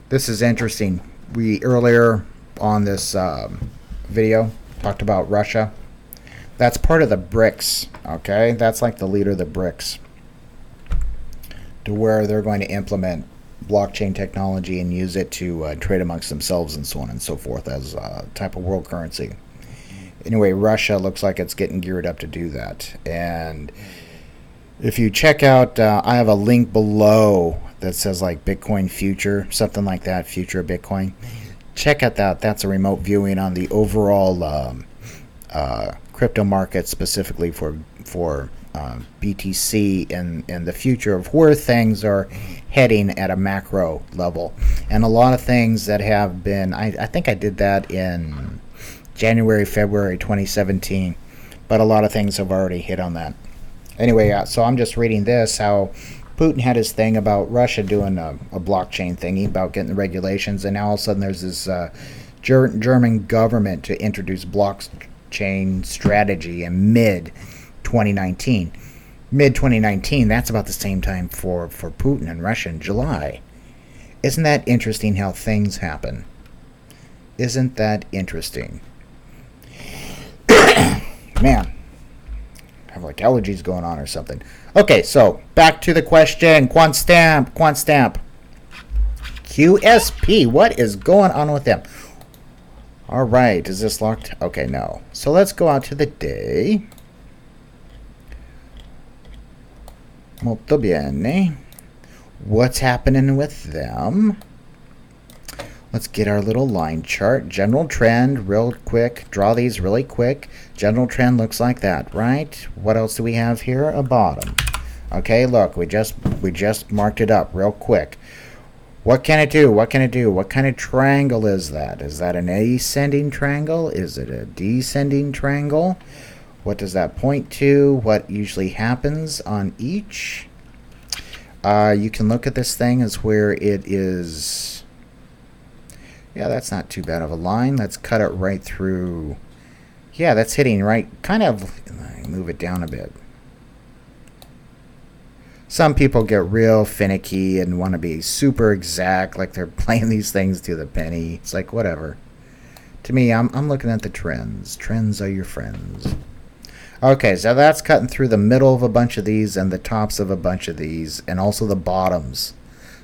[SPEAKER 1] This is interesting. We earlier on this video talked about Russia. That's part of the BRICS, okay? That's like the leader of the BRICS, to where they're going to implement blockchain technology and use it to trade amongst themselves and so on and so forth as a type of world currency. Anyway, Russia looks like it's getting geared up to do that. And if you check out, I have a link below that says like Bitcoin Future, something like that, Future of Bitcoin. Check out that. That's a remote viewing on the overall crypto market, specifically for BTC and the future of where things are heading at a macro level. And a lot of things that have been, I think I did that in January, February 2017, but a lot of things have already hit on that. Anyway, so I'm just reading this, how Putin had his thing about Russia doing a blockchain thingy, about getting the regulations, and now all of a sudden there's this German government to introduce blockchain strategy in mid-2019. Mid-2019, that's about the same time for Putin and Russia in July. Isn't that interesting how things happen? Isn't that interesting? Man, I have like allergies going on or something. Okay, so back to the question. Quant stamp. QSP, what is going on with them? All right, is this locked? Okay, no. So let's go out to the day. Molto bene. What's happening with them? Let's get our little line chart. General trend, real quick. Draw these really quick. General trend looks like that, right? What else do we have here? A bottom. Okay, look, we just marked it up real quick. What can it do? What can it do? What kind of triangle is that? Is that an ascending triangle? Is it a descending triangle? What does that point to? What usually happens on each? You can look at this thing as where it is. Yeah, that's not too bad of a line. Let's cut it right through. Yeah, that's hitting right. Kind of move it down a bit. Some people get real finicky and want to be super exact, like they're playing these things to the penny. It's like, whatever. To me, I'm looking at the trends. Trends are your friends. Okay, so that's cutting through the middle of a bunch of these and the tops of a bunch of these, and also the bottoms.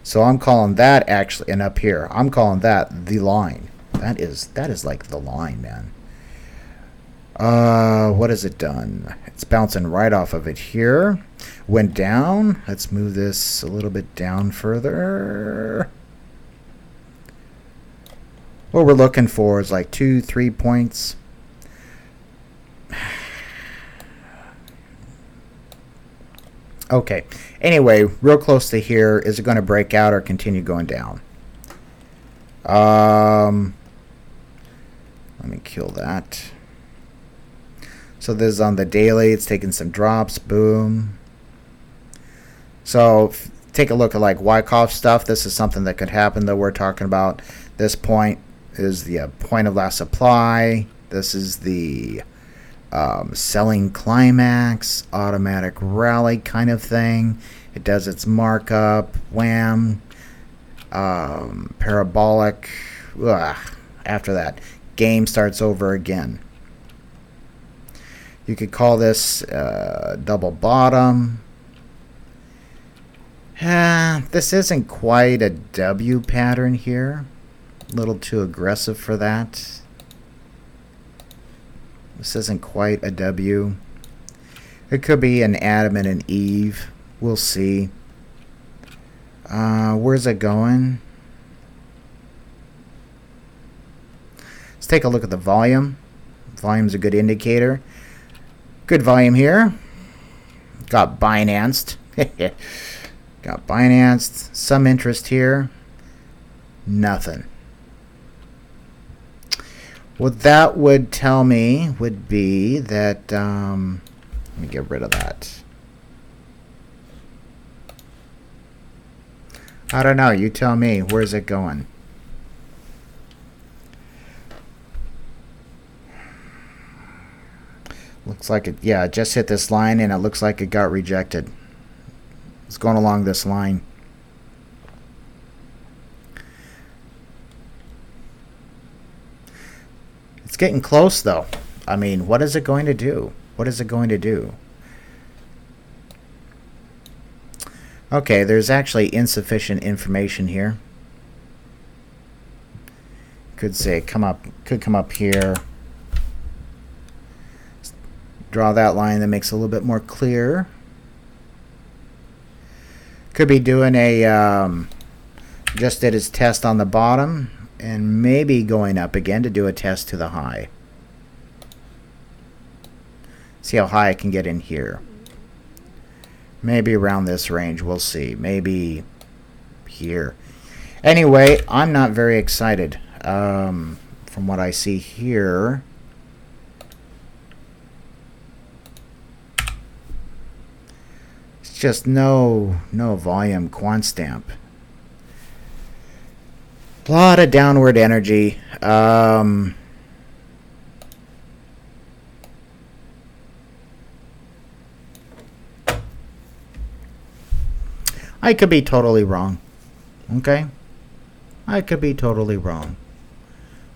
[SPEAKER 1] So I'm calling that actually, and up here, I'm calling that the line. That is like the line, man. What has it done? It's bouncing right off of it here. Went down. Let's move this a little bit down further. What we're looking for is like 2-3 points. Okay. Anyway, real close to here. Is it going to break out or continue going down? Let me kill that. So this is on the daily. It's taking some drops. Boom. So take a look at like Wyckoff stuff. This is something that could happen that we're talking about. This point is the point of last supply. This is the selling climax, automatic rally kind of thing. It does its markup, wham, parabolic. After that, game starts over again. You could call this double bottom. This isn't quite a W pattern here. A little too aggressive for that. This isn't quite a W. It could be an Adam and an Eve. We'll see. Where's it going? Let's take a look at the volume. Volume's a good indicator. Good volume here. Got Binanced. Got Binanced. Some interest here. Nothing. What that would tell me would be that, let me get rid of that. I don't know. You tell me. Where's it going? Looks like it, yeah, it just hit this line and it looks like it got rejected. It's going along this line. getting close, though. I mean, what is it going to do? What is it going to do? Okay, there's actually insufficient information here. Could say could come up here. Draw that line that makes it a little bit more clear. Could be doing a just did his test on the bottom and maybe going up again to do a test to the high. See how high I can get in here. Maybe around this range, we'll see. Maybe here. Anyway, I'm not very excited from what I see here. It's just no volume quant stamp. A lot of downward energy. I could be totally wrong. Okay? I could be totally wrong.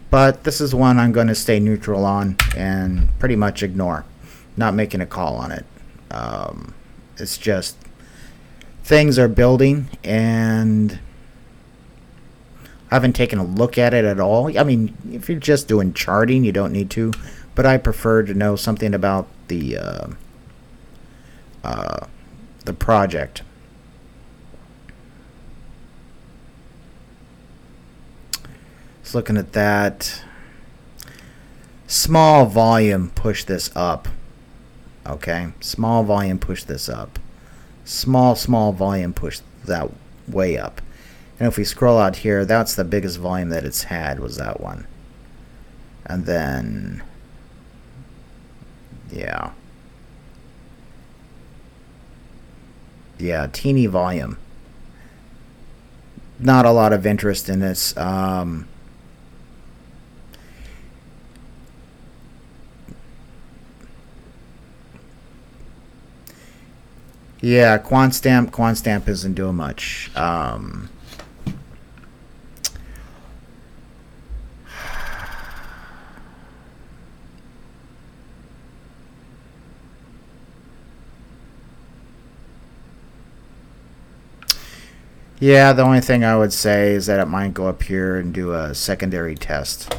[SPEAKER 1] But this is one I'm going to stay neutral on and pretty much ignore. Not making a call on it. It's just things are building and I haven't taken a look at it at all. I mean, if you're just doing charting, you don't need to. But I prefer to know something about the project. Just looking at that. Small volume push this up. Okay, small volume push this up. Small volume push that way up. And if we scroll out here, that's the biggest volume that it's had, was that one. And then, yeah, teeny volume. Not a lot of interest in this. Yeah, quant stamp isn't doing much. Yeah, the only thing I would say is that it might go up here and do a secondary test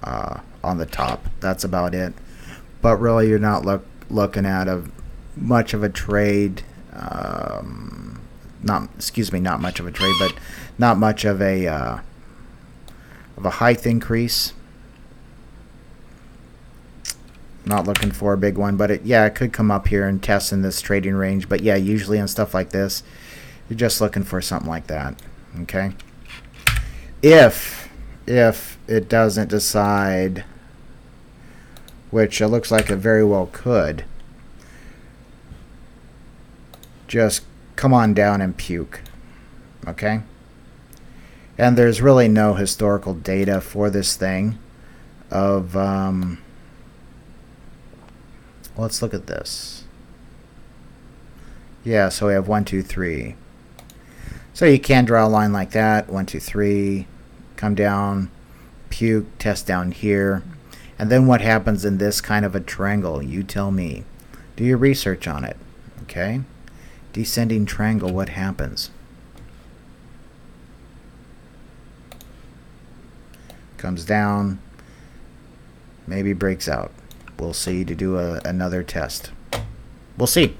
[SPEAKER 1] on the top. That's about it. But really, you're not looking at much of a trade. Not much of a trade, but not much of a height increase. Not looking for a big one, but it could come up here and test in this trading range. But yeah, usually on stuff like this, you're just looking for something like that. Okay. If it doesn't decide, which it looks like it very well could, just come on down and puke. Okay. And there's really no historical data for this thing of let's look at this. Yeah, so we have 1, 2, 3. So you can draw a line like that. 1, 2, 3. Come down, puke, test down here. And then what happens in this kind of a triangle? You tell me. Do your research on it. Okay. Descending triangle, what happens? Comes down, maybe breaks out. We'll see, to do another test. We'll see.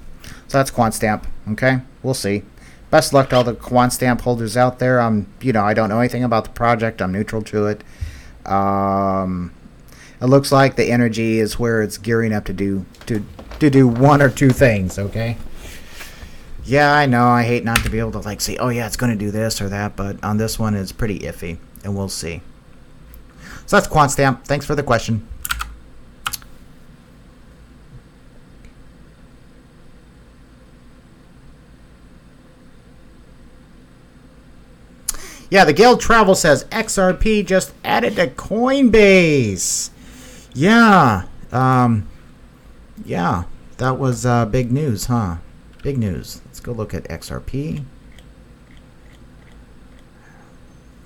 [SPEAKER 1] So that's quant stamp. Okay, we'll see. Best luck to all the quant stamp holders out there. I don't know anything about the project. I'm neutral to it. It looks like the energy is where it's gearing up to do one or two things. Okay. Yeah, I know. I hate not to be able to say, oh yeah, it's going to do this or that, but on this one, it's pretty iffy, and we'll see. So that's quant stamp. Thanks for the question. Yeah, the Guild Travel says XRP just added to Coinbase. Yeah. Yeah, that was big news, huh? Big news. Let's go look at XRP.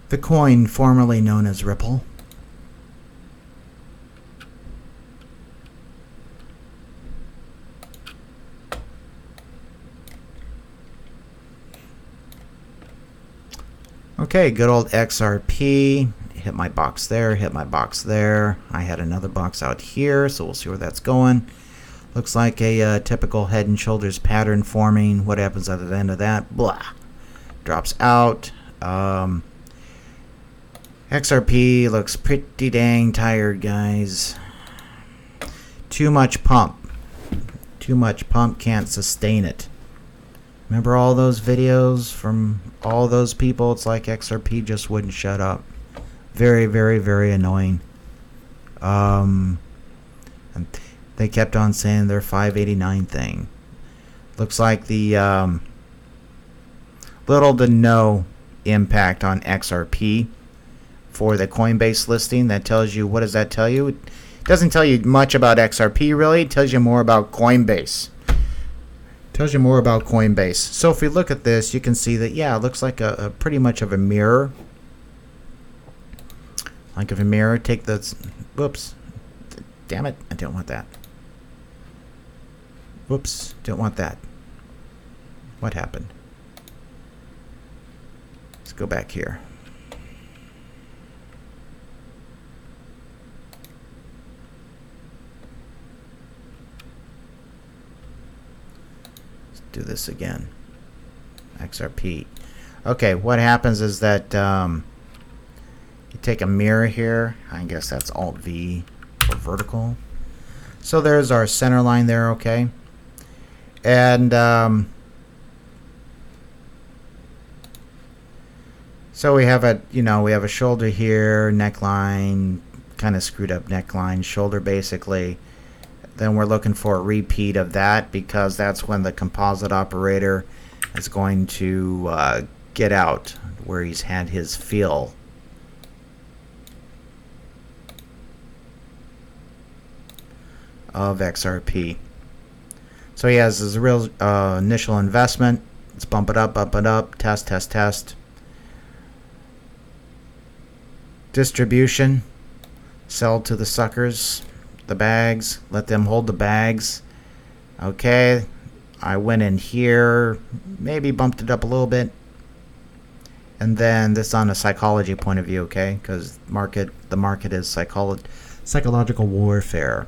[SPEAKER 1] The coin formerly known as Ripple. Okay, good old XRP. Hit my box there, hit my box there. I had another box out here, so we'll see where that's going. Looks like a typical head and shoulders pattern forming. What happens at the end of that? Blah. Drops out. XRP looks pretty dang tired, guys. Too much pump. Too much pump, can't sustain it. Remember all those videos from all those people? It's like XRP just wouldn't shut up. Very, very, very annoying. And they kept on saying their 589 thing. Looks like the little to no impact on XRP for the Coinbase listing. That tells you, what does that tell you? It doesn't tell you much about XRP really. It tells you more about Coinbase. Tells you more about Coinbase. So if we look at this, you can see that, yeah, it looks like a pretty much of a mirror. Like of a mirror. Take the, whoops, damn it, I don't want that. Whoops, don't want that. What happened? Let's go back here. Do this again. XRP. Okay, what happens is that you take a mirror here. I guess that's Alt V for vertical. So there's our center line there, okay? And so we have a, we have a shoulder here, neckline, kind of screwed up neckline, shoulder basically. Then we're looking for a repeat of that, because that's when the composite operator is going to get out, where he's had his fill. Of XRP. So he has his real initial investment. Let's bump it up, test, test, test. Distribution. Sell to the suckers. The bags, let them hold the bags. Okay, I went in here, maybe bumped it up a little bit, and then this on a psychology point of view, okay, because the market is psychological warfare.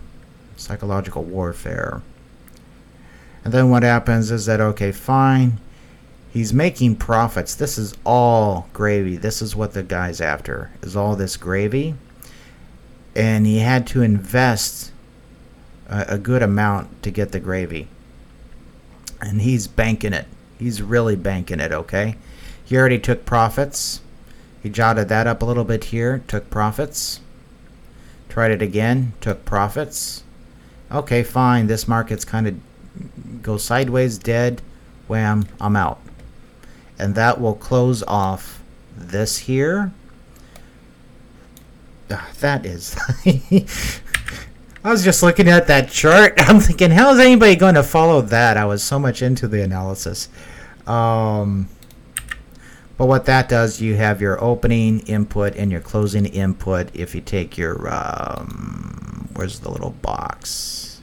[SPEAKER 1] And then what happens is that, okay, fine, he's making profits. This is all gravy. This is what the guy's after, is all this gravy. And he had to invest a good amount to get the gravy. And he's banking it. He's really banking it, okay? He already took profits. He jotted that up a little bit here. Took profits. Tried it again. Took profits. Okay, fine. This market's kind of go sideways, dead. Wham, I'm out. And that will close off this here. That is I was just looking at that chart. I'm thinking, how is anybody going to follow that? I was so much into the analysis. But what that does, you have your opening input and your closing input. If you take your where's the little box?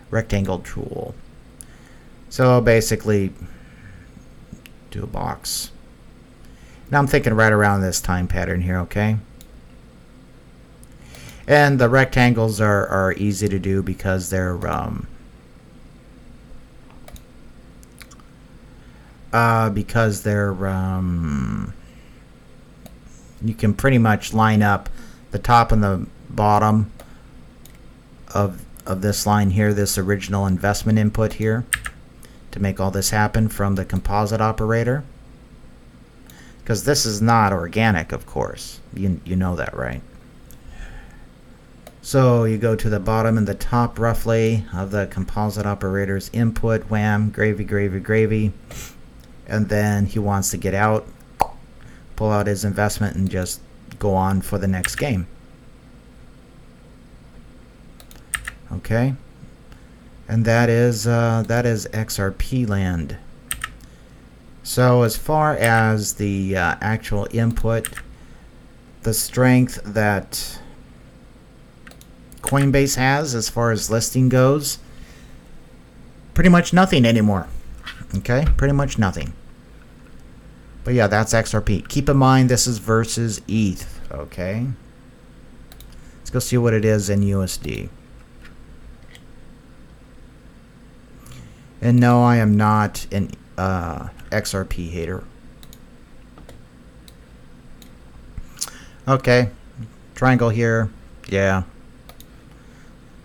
[SPEAKER 1] Rectangle tool. So basically do a box. Now I'm thinking right around this time pattern here, okay? And the rectangles are easy to do because they're you can pretty much line up the top and the bottom of this line here, this original investment input here, to make all this happen from the composite operator. Because this is not organic, of course. You know that, right? So you go to the bottom and the top, roughly, of the composite operator's input. Wham, gravy, gravy, gravy. And then he wants to get out, pull out his investment, and just go on for the next game. Okay? And that is XRP land. So as far as the actual input, the strength that Coinbase has as far as listing goes, pretty much nothing anymore. Okay, pretty much nothing. But yeah, that's XRP. Keep in mind this is versus ETH. Okay. Let's go see what it is in USD. And no, I am not an XRP hater. Okay, triangle here, yeah.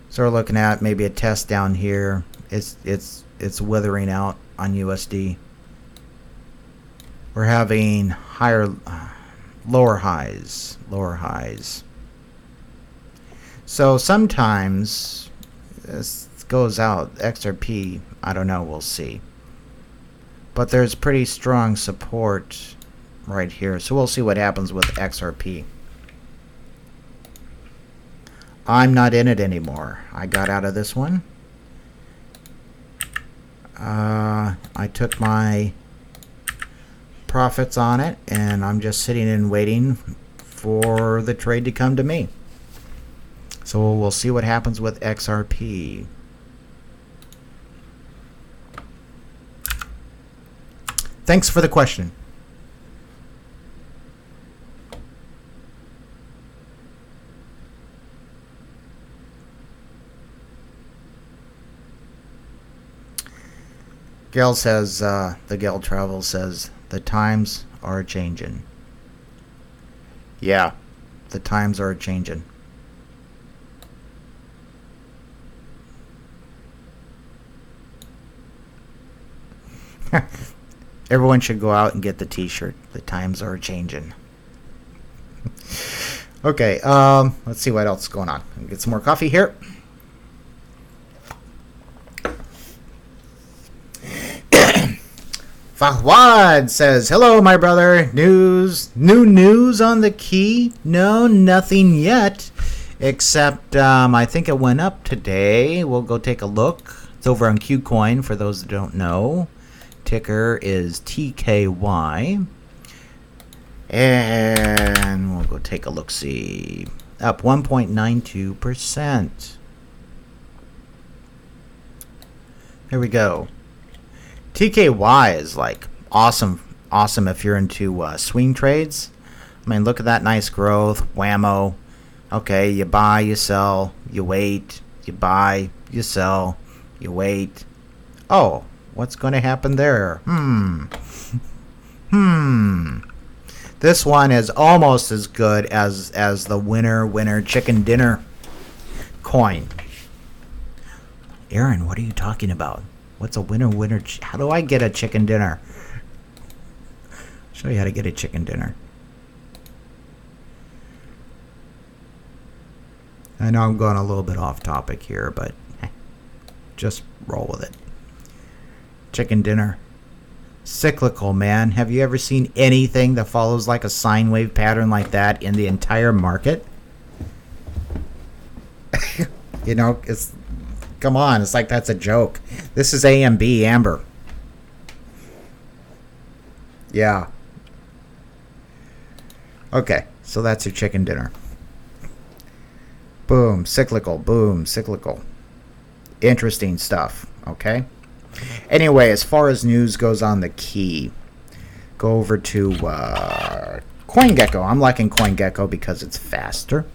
[SPEAKER 1] So we're looking at maybe a test down here. It's withering out on USD. We're having lower highs. So sometimes this goes out. XRP, I don't know, we'll see. But there's pretty strong support right here. So we'll see what happens with XRP. I'm not in it anymore. I got out of this one. I took my profits on it, and I'm just sitting and waiting for the trade to come to me. So we'll see what happens with XRP. Thanks for the question. Gail says, the Gail Travel says, the times are changing. Yeah, the times are changing. Everyone should go out and get the t-shirt. The times are changing. Okay, let's see what else is going on. Get some more coffee here. Fahwad says, hello, my brother. New news on the key? No, nothing yet. Except, I think it went up today. We'll go take a look. It's over on Qcoin, for those that don't know. Ticker is TKY. And we'll go take a look-see. Up 1.92%. There we go. TKY is like awesome if you're into swing trades. I mean, look at that nice growth. Whammo. Okay, you buy, you sell, you wait, you buy, you sell, you wait. Oh, what's going to happen there? This one is almost as good as the winner chicken dinner coin. Aaron, what are you talking about? What's a winner? How do I get a chicken dinner? I'll show you how to get a chicken dinner. I know I'm going a little bit off topic here, but just roll with it. Chicken dinner. Cyclical, man. Have you ever seen anything that follows like a sine wave pattern like that in the entire market? You know, it's... Come on, it's like that's a joke. This is AMB, Amber. Yeah. Okay, so that's your chicken dinner. Boom, cyclical, boom, cyclical. Interesting stuff, okay? Anyway, as far as news goes on the key, go over to CoinGecko. I'm liking CoinGecko because it's faster.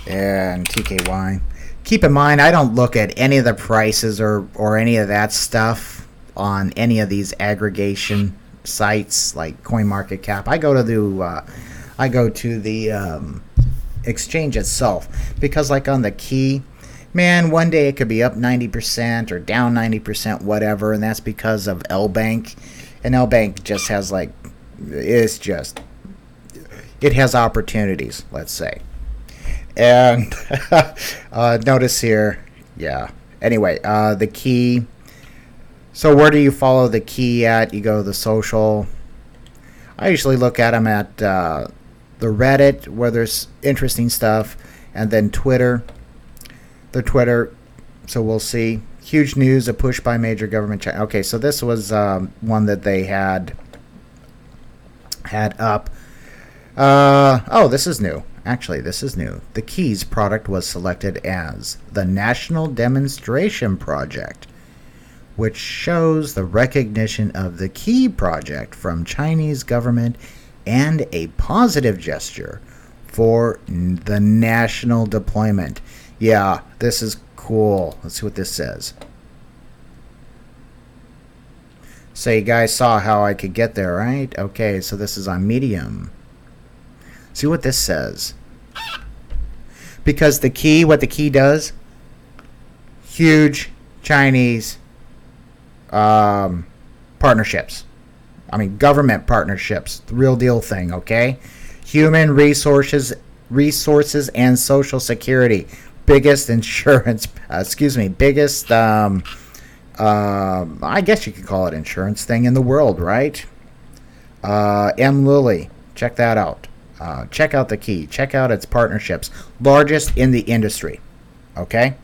[SPEAKER 1] And TKY. Keep in mind, I don't look at any of the prices or any of that stuff on any of these aggregation sites like CoinMarketCap. I go to the exchange itself, because like on the key, man, one day it could be up 90% or down 90%, whatever, and that's because of LBank. And LBank just has like, it has opportunities, let's say. And notice here, yeah. Anyway, the key. So where do you follow the key at? You go to the social. I usually look at them at the Reddit, where there's interesting stuff, and then Twitter. The Twitter. So we'll see. Huge news: a push by major government. Okay, so this was one that they had up. Oh, this is new. Actually, this is new. The Keys product was selected as the National Demonstration Project. which shows the recognition of the key project from Chinese government and a positive gesture for the national deployment. Yeah, this is cool. Let's see what this says. So you guys saw how I could get there, right? Okay, so this is on Medium. See what this says. Because the key, what the key does, huge Chinese partnerships. I mean, government partnerships. The real deal thing, okay? Human resources and social security. Biggest insurance, biggest, I guess you could call it insurance thing in the world, right? M. Lilly, check that out. Check out the key. Check out its partnerships. Largest in the industry, okay?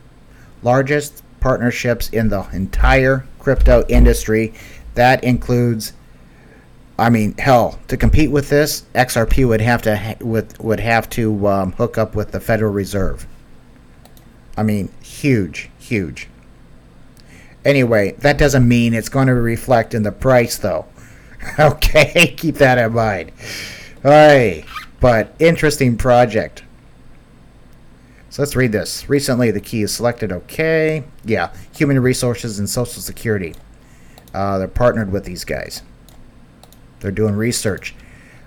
[SPEAKER 1] Largest partnerships in the entire crypto industry. That includes, I mean, hell, to compete with this, XRP would have to hook up with the Federal Reserve. I mean, huge. Anyway, that doesn't mean it's going to reflect in the price, though. Okay, keep that in mind. All right, but interesting project. So let's read this. Recently, the key is selected. Okay, yeah, human resources and social security. They're partnered with these guys. They're doing research.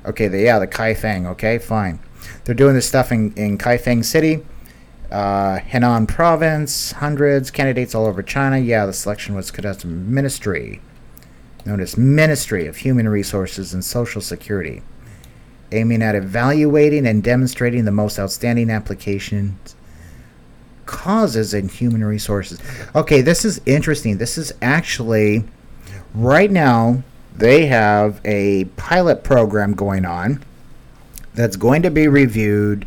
[SPEAKER 1] Okay, the Kaifeng. Okay, fine. They're doing this stuff in Kaifeng City. Henan province, hundreds, candidates all over China. Yeah, the selection was conducted in Ministry, known as Ministry of Human Resources and Social Security, aiming at evaluating and demonstrating the most outstanding applications, causes in human resources. Okay, this is interesting. This is actually, right now, they have a pilot program going on that's going to be reviewed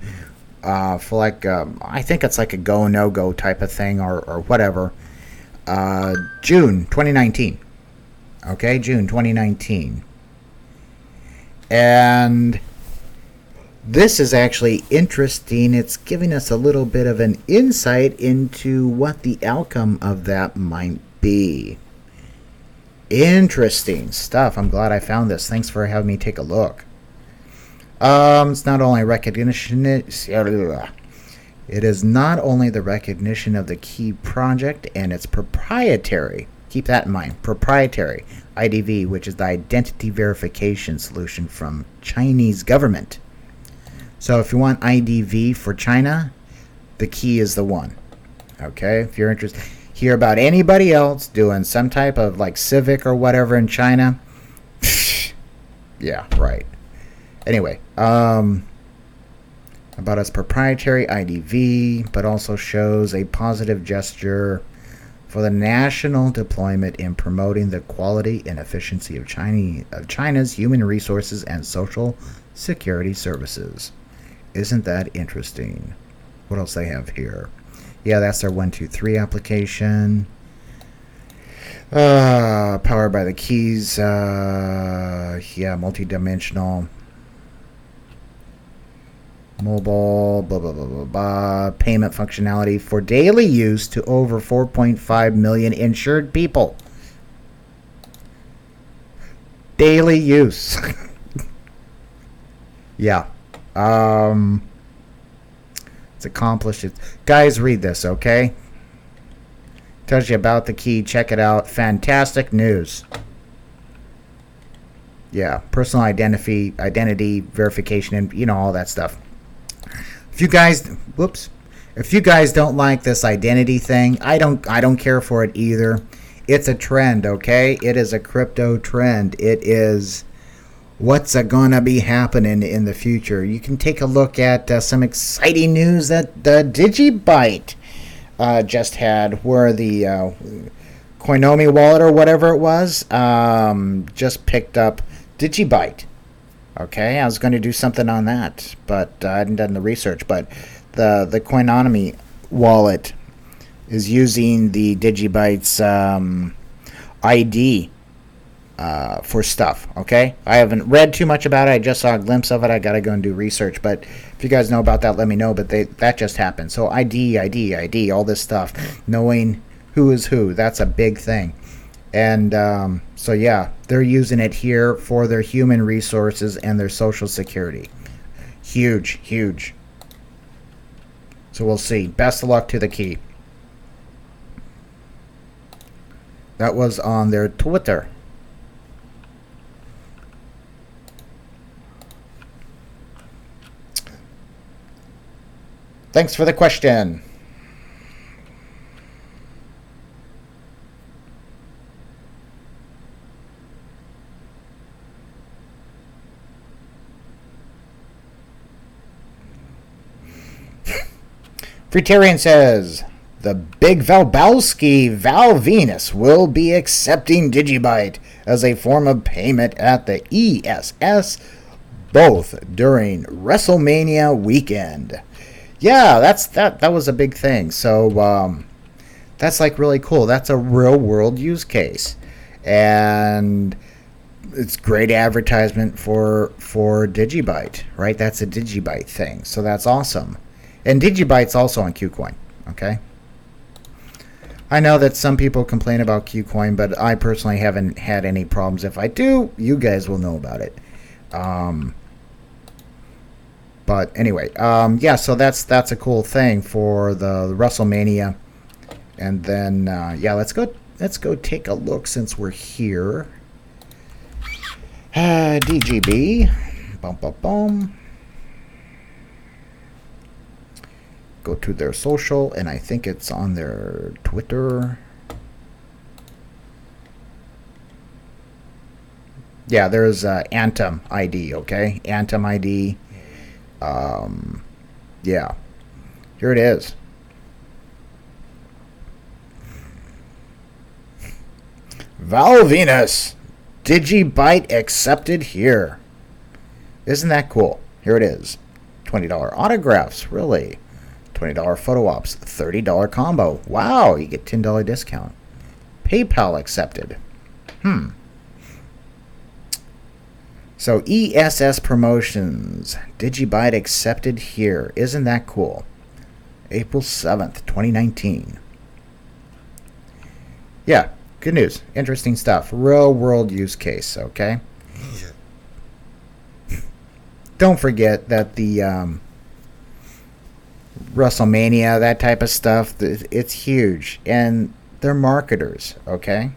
[SPEAKER 1] for like, I think it's like a go, no-go type of thing or whatever. June 2019. Okay, June 2019. And this is actually interesting. It's giving us a little bit of an insight into what the outcome of that might be. Interesting stuff. I'm glad I found this. Thanks for having me take a look. It's not only recognition. It is not only the recognition of the key project and its proprietary. Keep that in mind. Proprietary IDV, which is the identity verification solution from Chinese government. So if you want IDV for China, the key is the one. Okay, if you're interested, hear about anybody else doing some type of like civic or whatever in China. Yeah, right. Anyway, about its proprietary IDV, but also shows a positive gesture for the national deployment in promoting the quality and efficiency of China's human resources and social security services. Isn't that interesting? What else they have here? Yeah, that's their 123 application. Powered by the keys. Yeah, multi-dimensional. Mobile, blah, blah, blah, blah, blah. Payment functionality for daily use to over 4.5 million insured people. Daily use. Yeah. It's accomplished. Guys, read this, okay? Tells you about the key. Check it out. Fantastic news. Yeah. Personal identity verification, and all that stuff. If you guys don't like this identity thing, I don't care for it either. It's a trend, okay? It is a crypto trend. It is what's gonna be happening in the future. You can take a look at some exciting news that the Digibyte just had, where the Coinomi wallet or whatever it was just picked up Digibyte. Okay, I was going to do something on that, but I hadn't done the research. But the Coinomi wallet is using the Digibyte's ID for stuff. Okay, I haven't read too much about it. I just saw a glimpse of it. I got to go and do research. But if you guys know about that, let me know. But that just happened. So ID, all this stuff, knowing who is who, that's a big thing. And so, yeah, they're using it here for their human resources and their social security. Huge, huge. So we'll see. Best of luck to the key. That was on their Twitter. Thanks for the question. Fruitarian says, the big Valbowski Val Venus will be accepting Digibyte as a form of payment at the ESS, both during WrestleMania weekend. Yeah, that was a big thing. So that's like really cool. That's a real world use case, and it's great advertisement for Digibyte, right? That's a Digibyte thing, so that's awesome. And Digibyte's also on KuCoin, okay? I know that some people complain about KuCoin, but I personally haven't had any problems. If I do, you guys will know about it. But anyway, yeah, so that's a cool thing for the WrestleMania. And then, yeah, let's go take a look since we're here. DGB. Bum, bum, bum. Go to their social, and I think it's on their Twitter. Yeah, there's Anthem ID, okay? Anthem ID. Yeah. Here it is. Val Venus. Digibyte accepted here. Isn't that cool? Here it is. $20 autographs, really. $20 photo ops, $30 combo. Wow, you get $10 discount. PayPal accepted. So ESS promotions. Digibyte accepted here. Isn't that cool? April 7th, 2019. Yeah, good news. Interesting stuff. Real world use case, okay? Don't forget that the WrestleMania, that type of stuff, it's huge, and they're marketers, okay?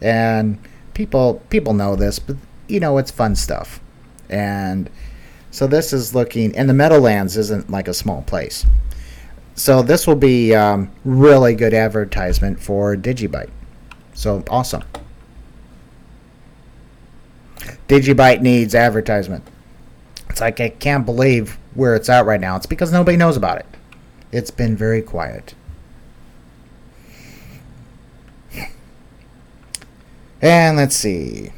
[SPEAKER 1] And people know this, but you know, it's fun stuff. And so this is looking, and the Meadowlands isn't like a small place, so this will be really good advertisement for Digibyte. So awesome. Digibyte needs advertisement. It's like, I can't believe where it's at right now. It's because nobody knows about it. It's been very quiet. And let's see.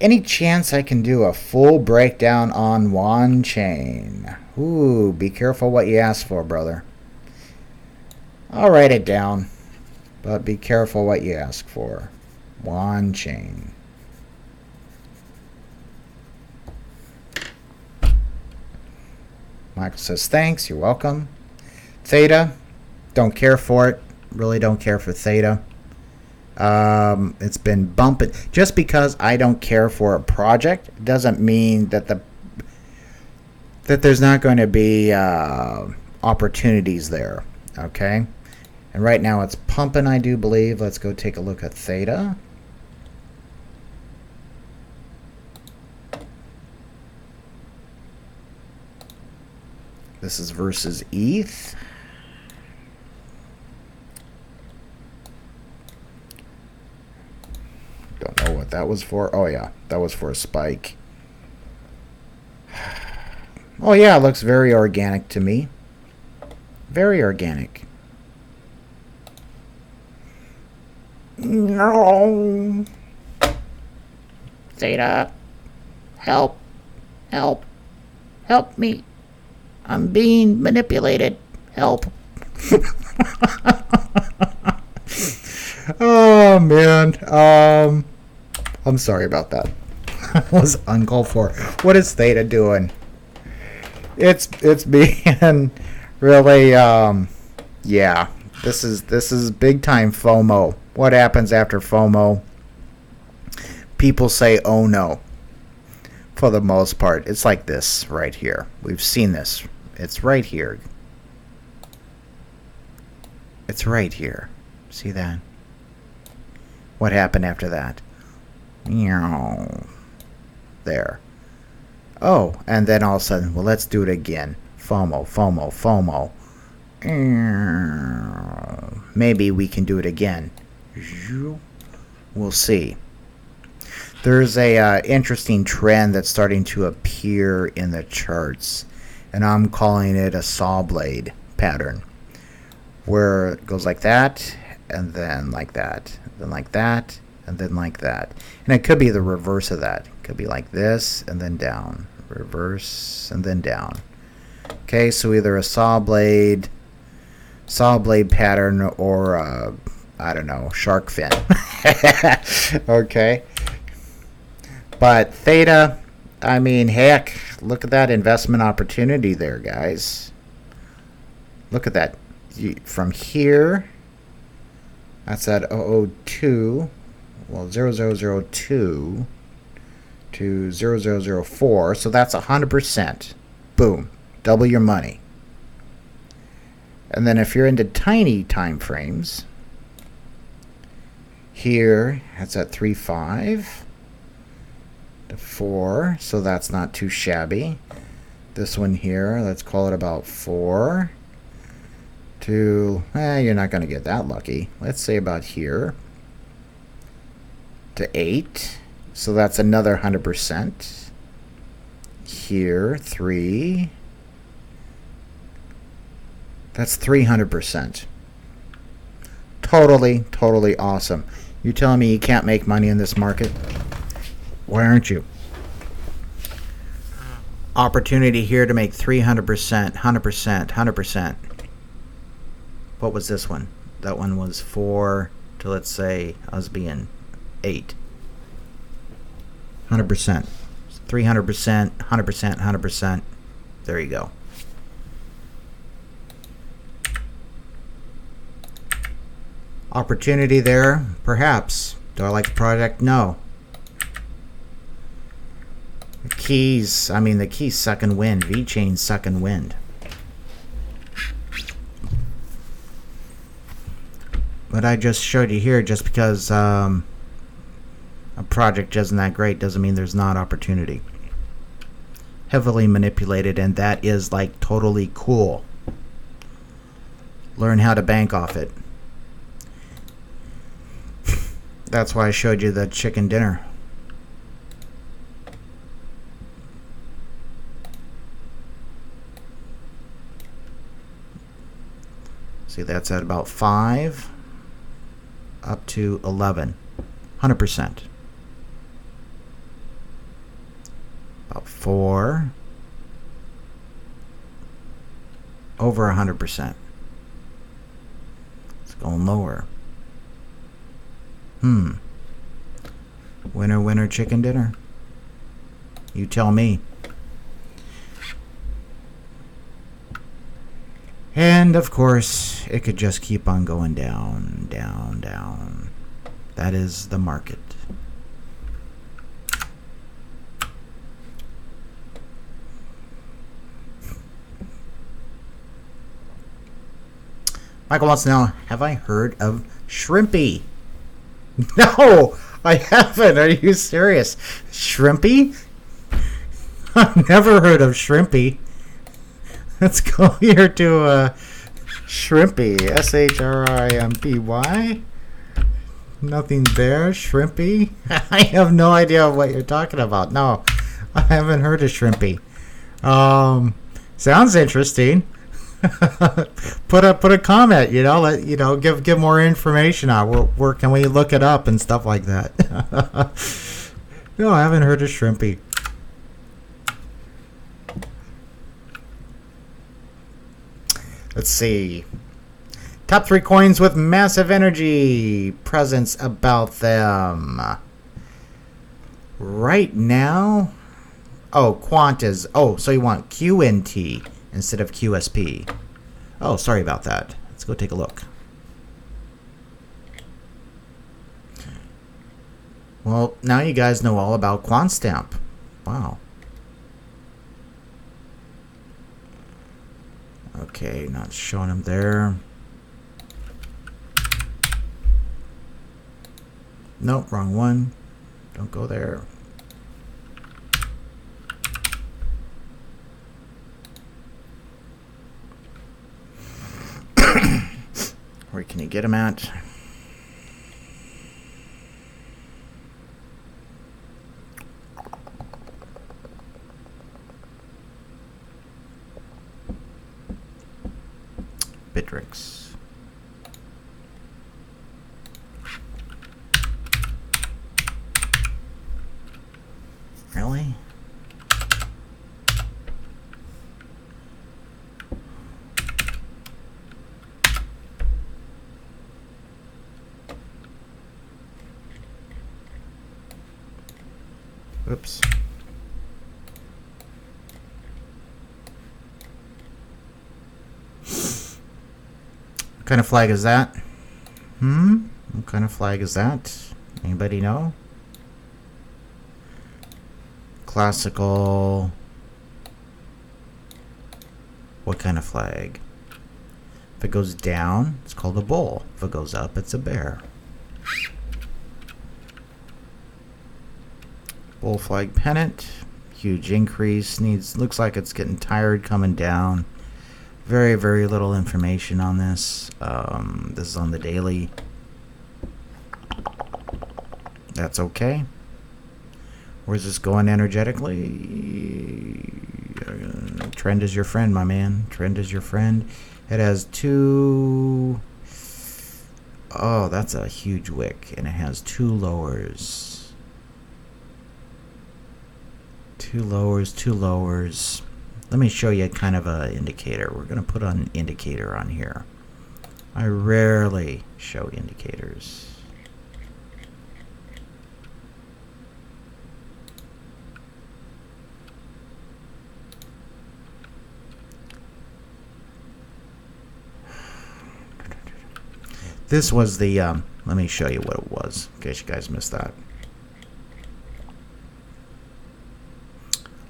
[SPEAKER 1] Any chance I can do a full breakdown on Yuan Chain? Ooh, be careful what you ask for, brother. I'll write it down, but be careful what you ask for. Yuan Chain. Michael says, thanks, you're welcome. Theta, don't care for it. Really don't care for Theta. It's been bumping. Just because I don't care for a project doesn't mean that there's not going to be opportunities there. Okay? And right now it's pumping, I do believe. Let's go take a look at Theta. This is versus ETH. Don't know what that was for. Oh, yeah. That was for a spike. Oh, yeah. It looks very organic to me. Very organic. No. Theta. Help. Help. Help me. I'm being manipulated. Help. Oh, man. I'm sorry about that. That was uncalled for. What is Theta doing? It's being really, yeah. This is big time FOMO. What happens after FOMO? People say, "Oh no." For the most part, it's like this right here. We've seen this. It's right here. It's right here. See that? What happened after that? There. Oh, and then all of a sudden, well, let's do it again. FOMO, FOMO, FOMO. Maybe we can do it again. We'll see. There's a interesting trend that's starting to appear in the charts, and I'm calling it a saw blade pattern, where it goes like that, and then like that, then like that, and then like that. And it could be the reverse of that. It could be like this, and then down. Reverse, and then down. Okay, so either a saw blade pattern, or I don't know, shark fin. Okay. But Theta, I mean, heck, look at that investment opportunity there, guys. Look at that. From here, that's at 002, well, 0002 to 0004, so that's 100%. Boom. Double your money. And then if you're into tiny time frames, here, that's at 3.5. to 4, so that's not too shabby. This one here, let's call it about 4 to, you're not going to get that lucky. Let's say about here to 8, so that's another 100%. Here, 3, that's 300%. Totally awesome. You telling me you can't make money in this market? Why aren't you? Opportunity here to make 300%, 100%. What was this one? That one was 4 to, let's say, us being 8. 100%. 300%, 100%. There you go. Opportunity there, perhaps. Do I like the product? No. The keys suck and wind. Vechain suck and wind. But I just showed you here, just because a project isn't that great doesn't mean there's not opportunity. Heavily manipulated, and that is like totally cool. Learn how to bank off it. That's why I showed you the chicken dinner. See, that's at about 5 up to 11. 100%. About 4 over 100%. It's going lower. Winner, chicken dinner. You tell me. And of course, it could just keep on going down. That is the market. Michael wants to know, have I heard of Shrimpy? No, I haven't. Are you serious? Shrimpy? I've never heard of Shrimpy. Let's go here to Shrimpy. Shrimpy. Nothing there. Shrimpy. I have no idea what you're talking about. No, I haven't heard of Shrimpy. Sounds interesting. Put a comment. Give more information on where can we look it up and stuff like that. No, I haven't heard of Shrimpy. Let's see. Top 3 coins with massive energy presence about them. Right now. Oh, Quantas. Oh, so you want QNT instead of QSP. Oh, sorry about that. Let's go take a look. Well, now you guys know all about QuantStamp. Wow. Okay, not showing them there. Nope, wrong one. Don't go there. Where can you get them at? Bittrex. Really? Oops. What kind of flag is that? What kind of flag is that? Anybody know? Classical. What kind of flag? If it goes down, it's called a bull. If it goes up, it's a bear. Bull flag pennant. Huge increase. Looks like it's getting tired coming down. Very, very little information on this. This is on the daily. That's okay. Where's this going energetically? Trend is your friend, my man. Trend is your friend. It has two... Oh, that's a huge wick. And it has two lowers. Two lowers, two lowers. Let me show you kind of an indicator. We're going to put an indicator on here. I rarely show indicators. This was the, let me show you what it was, in case you guys missed that.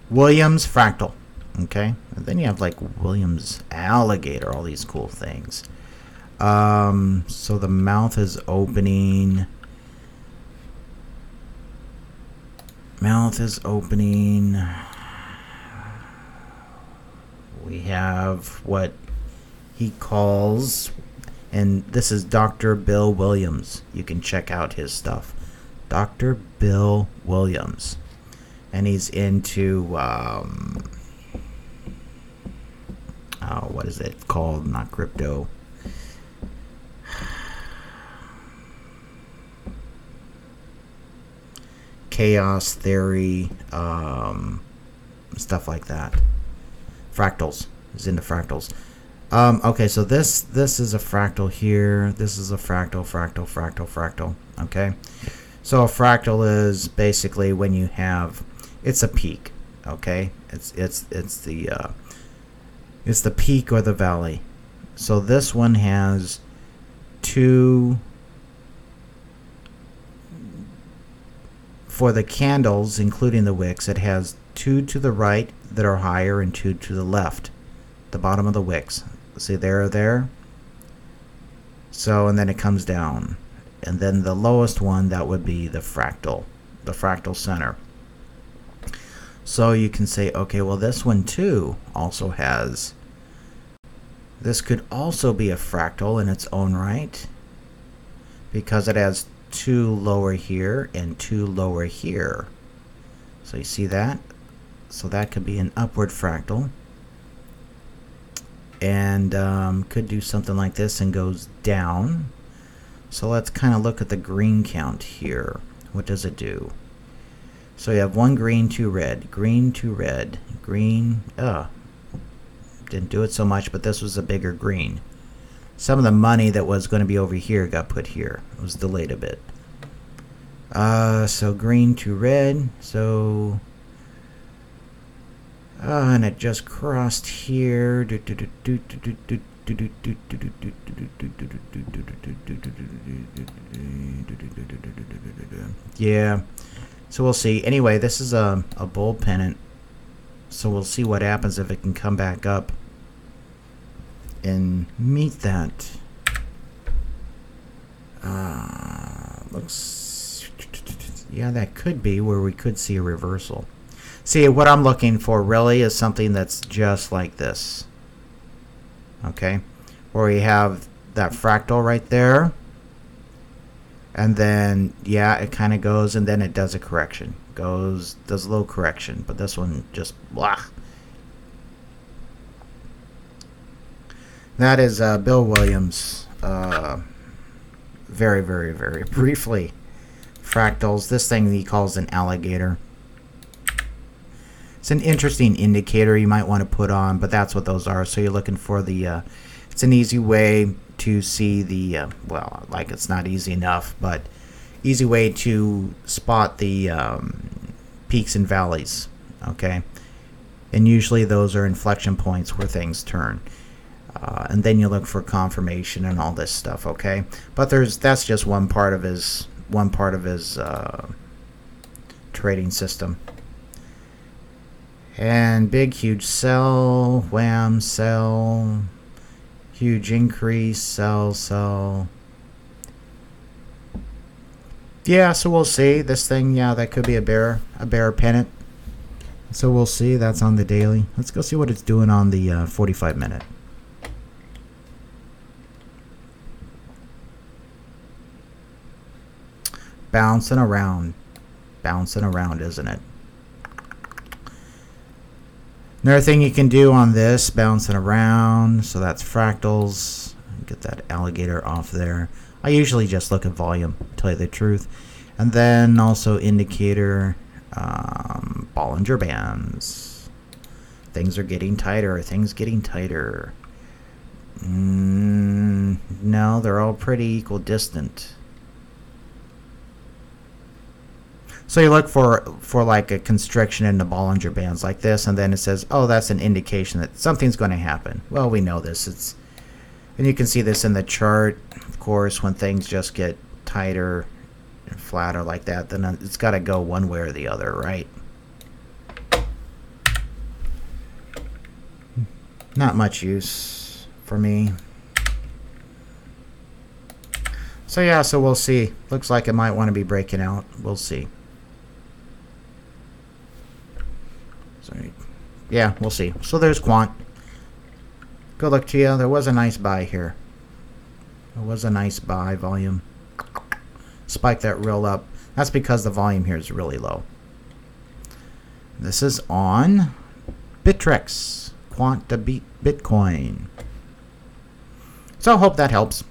[SPEAKER 1] Williams fractal, okay? And then you have like Williams alligator, all these cool things. So the mouth is opening. Mouth is opening. We have what he calls... And this is Dr. Bill Williams. You can check out his stuff. Dr. Bill Williams. And he's into, what is it called? Not crypto. Chaos theory, stuff like that. Fractals. He's into fractals. Okay, so this is a fractal here. This is a fractal, fractal, fractal, fractal. Okay, so a fractal is basically when you have, it's a peak. Okay, it's the peak or the valley. So this one has two. For the candles, including the wicks, it has two to the right that are higher and two to the left, the bottom of the wicks. See there. So, and then it comes down. And then the lowest one, that would be the fractal center. So you can say, okay, well this one too also has, this could also be a fractal in its own right, because it has two lower here and two lower here. So you see that? So that could be an upward fractal. And could do something like this and goes down. So let's kind of look at the green count here. What does it do? So you have one green, two red, green, two red, green. Didn't do it so much, but this was a bigger green. Some of the money that was going to be over here got put here. It was delayed a bit. So green, two red. So and it just crossed here. Yeah, so we'll see. Anyway, this is a bull pennant, so we'll see what happens if it can come back up and meet that. Looks, yeah, that could be where we could see a reversal. See, what I'm looking for really is something that's just like this. Okay, where we have that fractal right there, and then yeah, it kind of goes, and then it does a correction, does a little correction, but this one just blah. That is Bill Williams. Very, very, very briefly, fractals. This thing he calls an alligator. It's an interesting indicator you might want to put on, but that's what those are. So you're looking for the, it's an easy way to see the, well, like it's not easy enough, but easy way to spot the peaks and valleys, okay? And usually those are inflection points where things turn. And then you look for confirmation and all this stuff, okay? But that's just one part of his trading system. And big, huge sell, wham, sell, huge increase, sell, sell. Yeah, so we'll see. This thing, yeah, that could be a bear pennant. So we'll see. That's on the daily. Let's go see what it's doing on the 45-minute. Bouncing around, isn't it? Another thing you can do on this, bouncing around, so that's fractals. Get that alligator off there. I usually just look at volume, to tell you the truth. And then also indicator, Bollinger Bands. Things are getting tighter, No, they're all pretty equidistant. So you look for like a constriction in the Bollinger Bands like this, and then it says, oh, that's an indication that something's going to happen. Well, we know this. And you can see this in the chart, of course, when things just get tighter and flatter like that, then it's got to go one way or the other, right? Not much use for me. So yeah, so we'll see. Looks like it might want to be breaking out. We'll see. Yeah, we'll see. So there's Quant. Good luck to you. There was a nice buy here. There was a nice buy volume. Spike that real up. That's because the volume here is really low. This is on Bittrex. Quant to beat Bitcoin. So I hope that helps.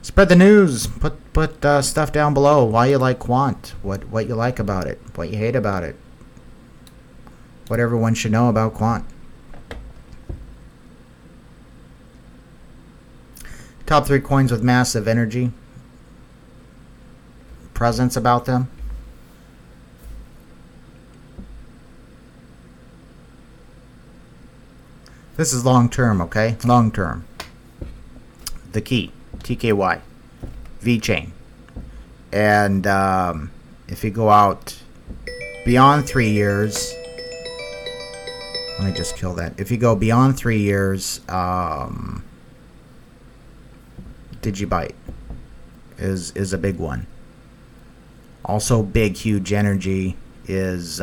[SPEAKER 1] Spread the news. Put stuff down below. Why you like Quant. What you like about it. What you hate about it. What everyone should know about Quant. Top 3 coins with massive energy presence about them. This is long term, okay? Long term. The key, TKY, Vechain. And if you go out beyond 3 years, let me just kill that. If you go beyond 3 years, Digibyte is a big one. Also big, huge energy is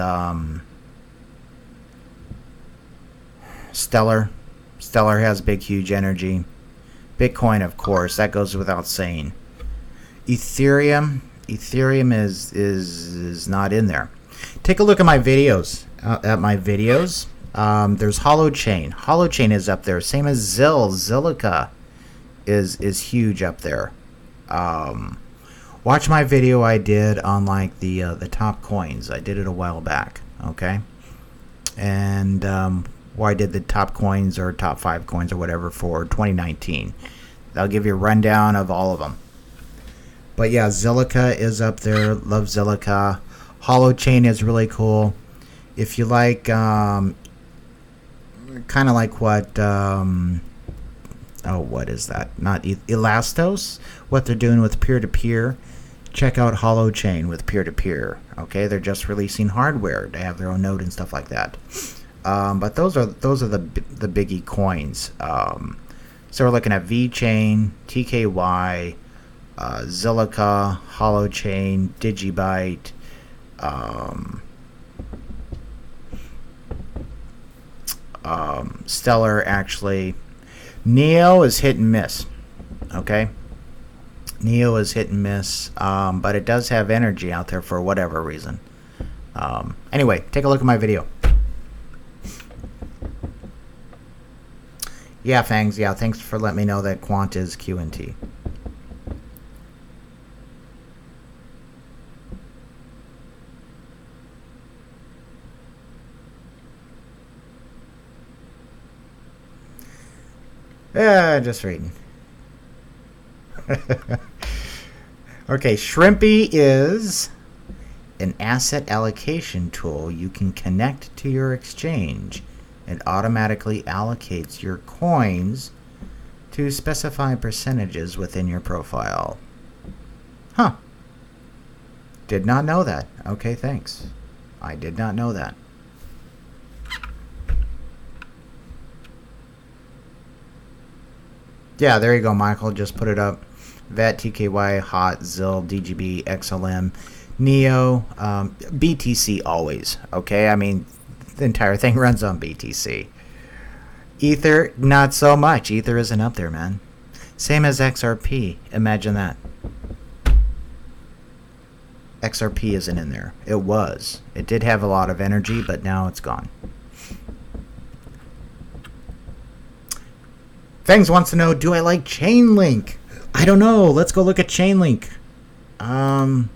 [SPEAKER 1] Stellar. Stellar has big, huge energy. Bitcoin, of course, that goes without saying. Ethereum is not in there. Take a look at my videos. There's Holochain. Holochain is up there. Same as Zilliqa is huge up there. Watch my video I did on like the top coins. I did it a while back. Okay, and where I did the top coins or top 5 coins or whatever for 2019. I'll give you a rundown of all of them. But yeah, Zilliqa is up there. Love Zilliqa. Holochain is really cool. If you like, kind of like what oh, what is that? Not Elastos. What they're doing with peer-to-peer. Check out Holochain with peer-to-peer. Okay, they're just releasing hardware. They have their own node and stuff like that. But those are the biggie coins. So we're looking at Vechain, TKY, Zilliqa, Holochain, Digibyte, Stellar. Actually, Neo is hit and miss. Okay, Neo is hit and miss, but it does have energy out there for whatever reason. Anyway, take a look at my video. Yeah, Fangs. Yeah, thanks for letting me know that Quant is QNT. Yeah, just reading. Okay, Shrimpy is an asset allocation tool you can connect to your exchange. It automatically allocates your coins to specified percentages within your profile. Huh. Did not know that. Okay, thanks. I did not know that. Yeah, there you go, Michael. Just put it up. VET, TKY, HOT, ZIL, DGB, XLM, NEO, BTC always. Okay, I mean, the entire thing runs on BTC. Ether, not so much. Ether isn't up there, man. Same as XRP. Imagine that. XRP isn't in there. It was. It did have a lot of energy, but now it's gone. Fangs wants to know, do I like Chainlink? I don't know. Let's go look at Chainlink. I've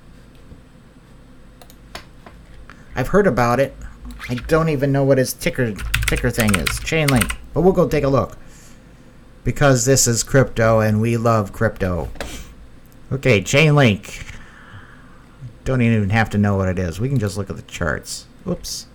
[SPEAKER 1] heard about it. I don't even know what his ticker thing is. Chainlink. But we'll go take a look. Because this is crypto and we love crypto. Okay, Chainlink. Don't even have to know what it is. We can just look at the charts. Whoops.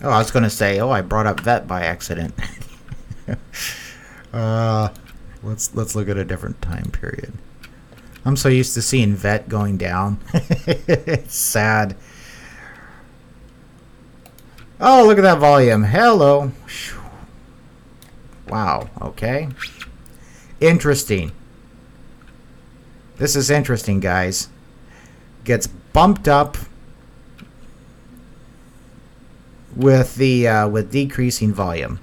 [SPEAKER 1] Oh, I was going to say, I brought up VET by accident. Let's look at a different time period. I'm so used to seeing VET going down. It's sad. Oh, look at that volume. Hello. Wow, okay. Interesting. This is interesting, guys. Gets bumped up with the with decreasing volume.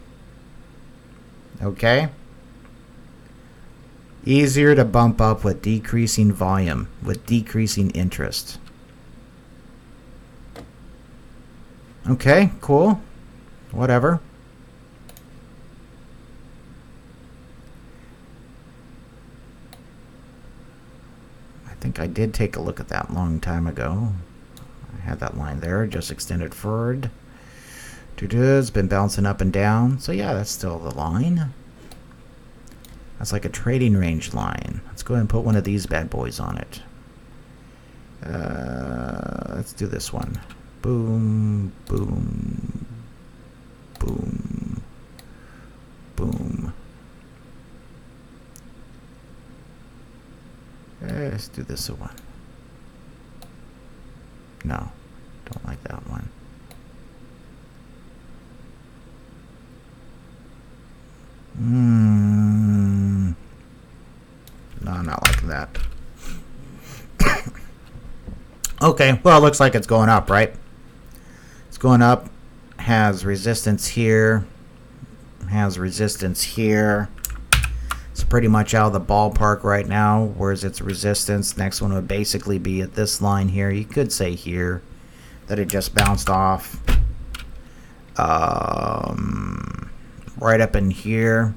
[SPEAKER 1] Okay, easier to bump up with decreasing volume, with decreasing interest. Okay, cool, whatever. I think I did take a look at that a long time ago. I had that line there, just extended forward. It's been bouncing up and down. So yeah, that's still the line. That's like a trading range line. Let's go ahead and put one of these bad boys on it. Let's do this one. Boom, boom, boom, boom. Let's do this one. No, don't like that one. No, not like that. Okay, well, it looks like it's going up, right? It's going up. Has resistance here. Has resistance here. It's pretty much out of the ballpark right now. Where's its resistance? Next one would basically be at this line here. You could say here. that it just bounced off. Right up in here.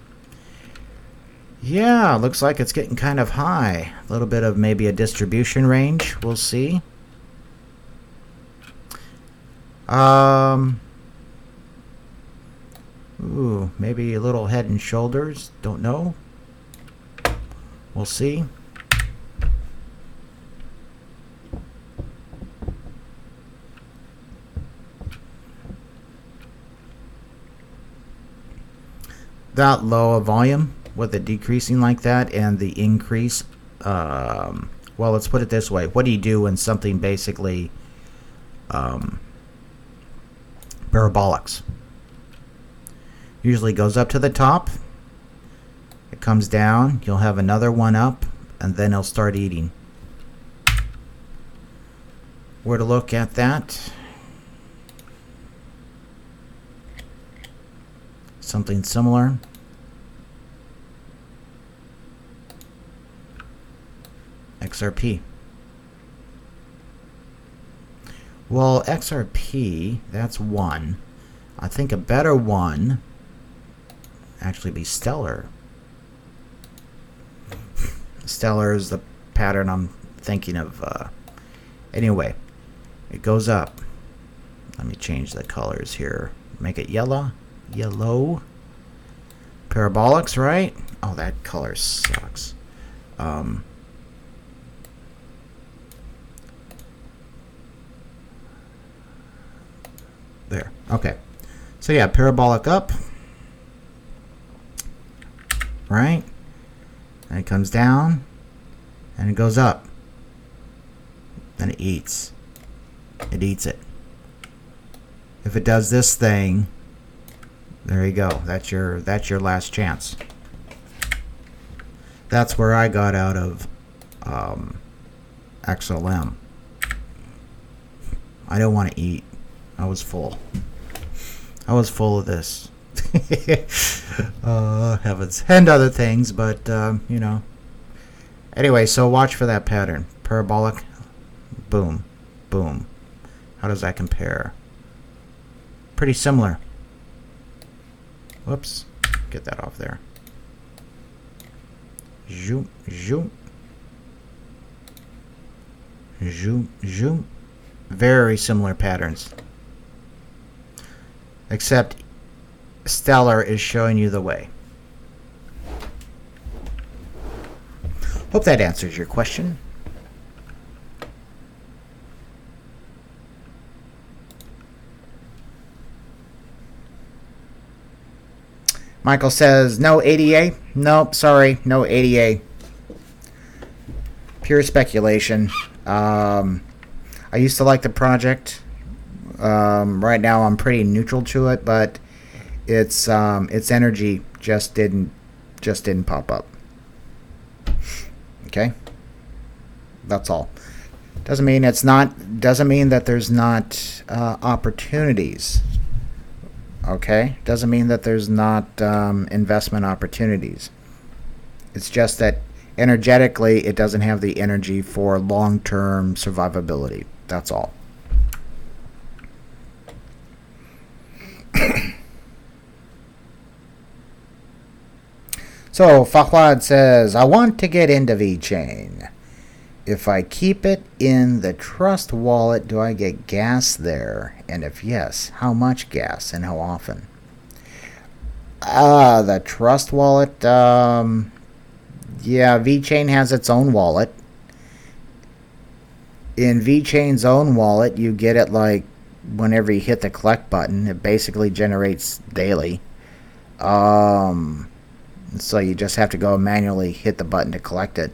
[SPEAKER 1] Yeah, looks like it's getting kind of high. A little bit of maybe a distribution range. We'll see. Ooh, maybe a little head and shoulders. Don't know. We'll see. That low of volume with it decreasing like that and the increase, well, let's put it this way. What do you do when something basically parabolics? Usually goes up to the top, it comes down, you'll have another one up, and then it'll start eating. Where to look at that? Something similar. XRP. Well, XRP, that's one. I think a better one actually be Stellar. Stellar is the pattern I'm thinking of. Anyway, it goes up. Let me change the colors here. Make it yellow. Yellow. Parabolics, right? Oh, that color sucks. There. Okay. So yeah, parabolic up. Right? And it comes down. And it goes up. And it eats. It eats it. If it does this thing, there you go. That's your last chance. That's where I got out of XLM. I don't want to eat. I was full. I was full of this. Heavens. And other things, but, you know. Anyway, so watch for that pattern. Parabolic. Boom. Boom. How does that compare? Pretty similar. Whoops. Get that off there. Zoom. Zoom. Zoom. Zoom. Very similar patterns. Except Stellar is showing you the way. Hope that answers your question. Michael says, no ADA? Nope, sorry, no ADA. Pure speculation. I used to like the project. Right now I'm pretty neutral to it, but its energy just didn't pop up. Okay? That's all. Doesn't mean that there's not opportunities. Okay? Doesn't mean that there's not investment opportunities. It's just that energetically it doesn't have the energy for long-term survivability. That's all. So Fahwad says, I want to get into Vechain. If I keep it in the trust wallet, do I get gas there? And if yes, how much gas and how often? The trust wallet, yeah, Vechain has its own wallet. In Vechain's own wallet, you get it like whenever you hit the collect button. It basically generates daily. So you just have to go manually hit the button to collect it.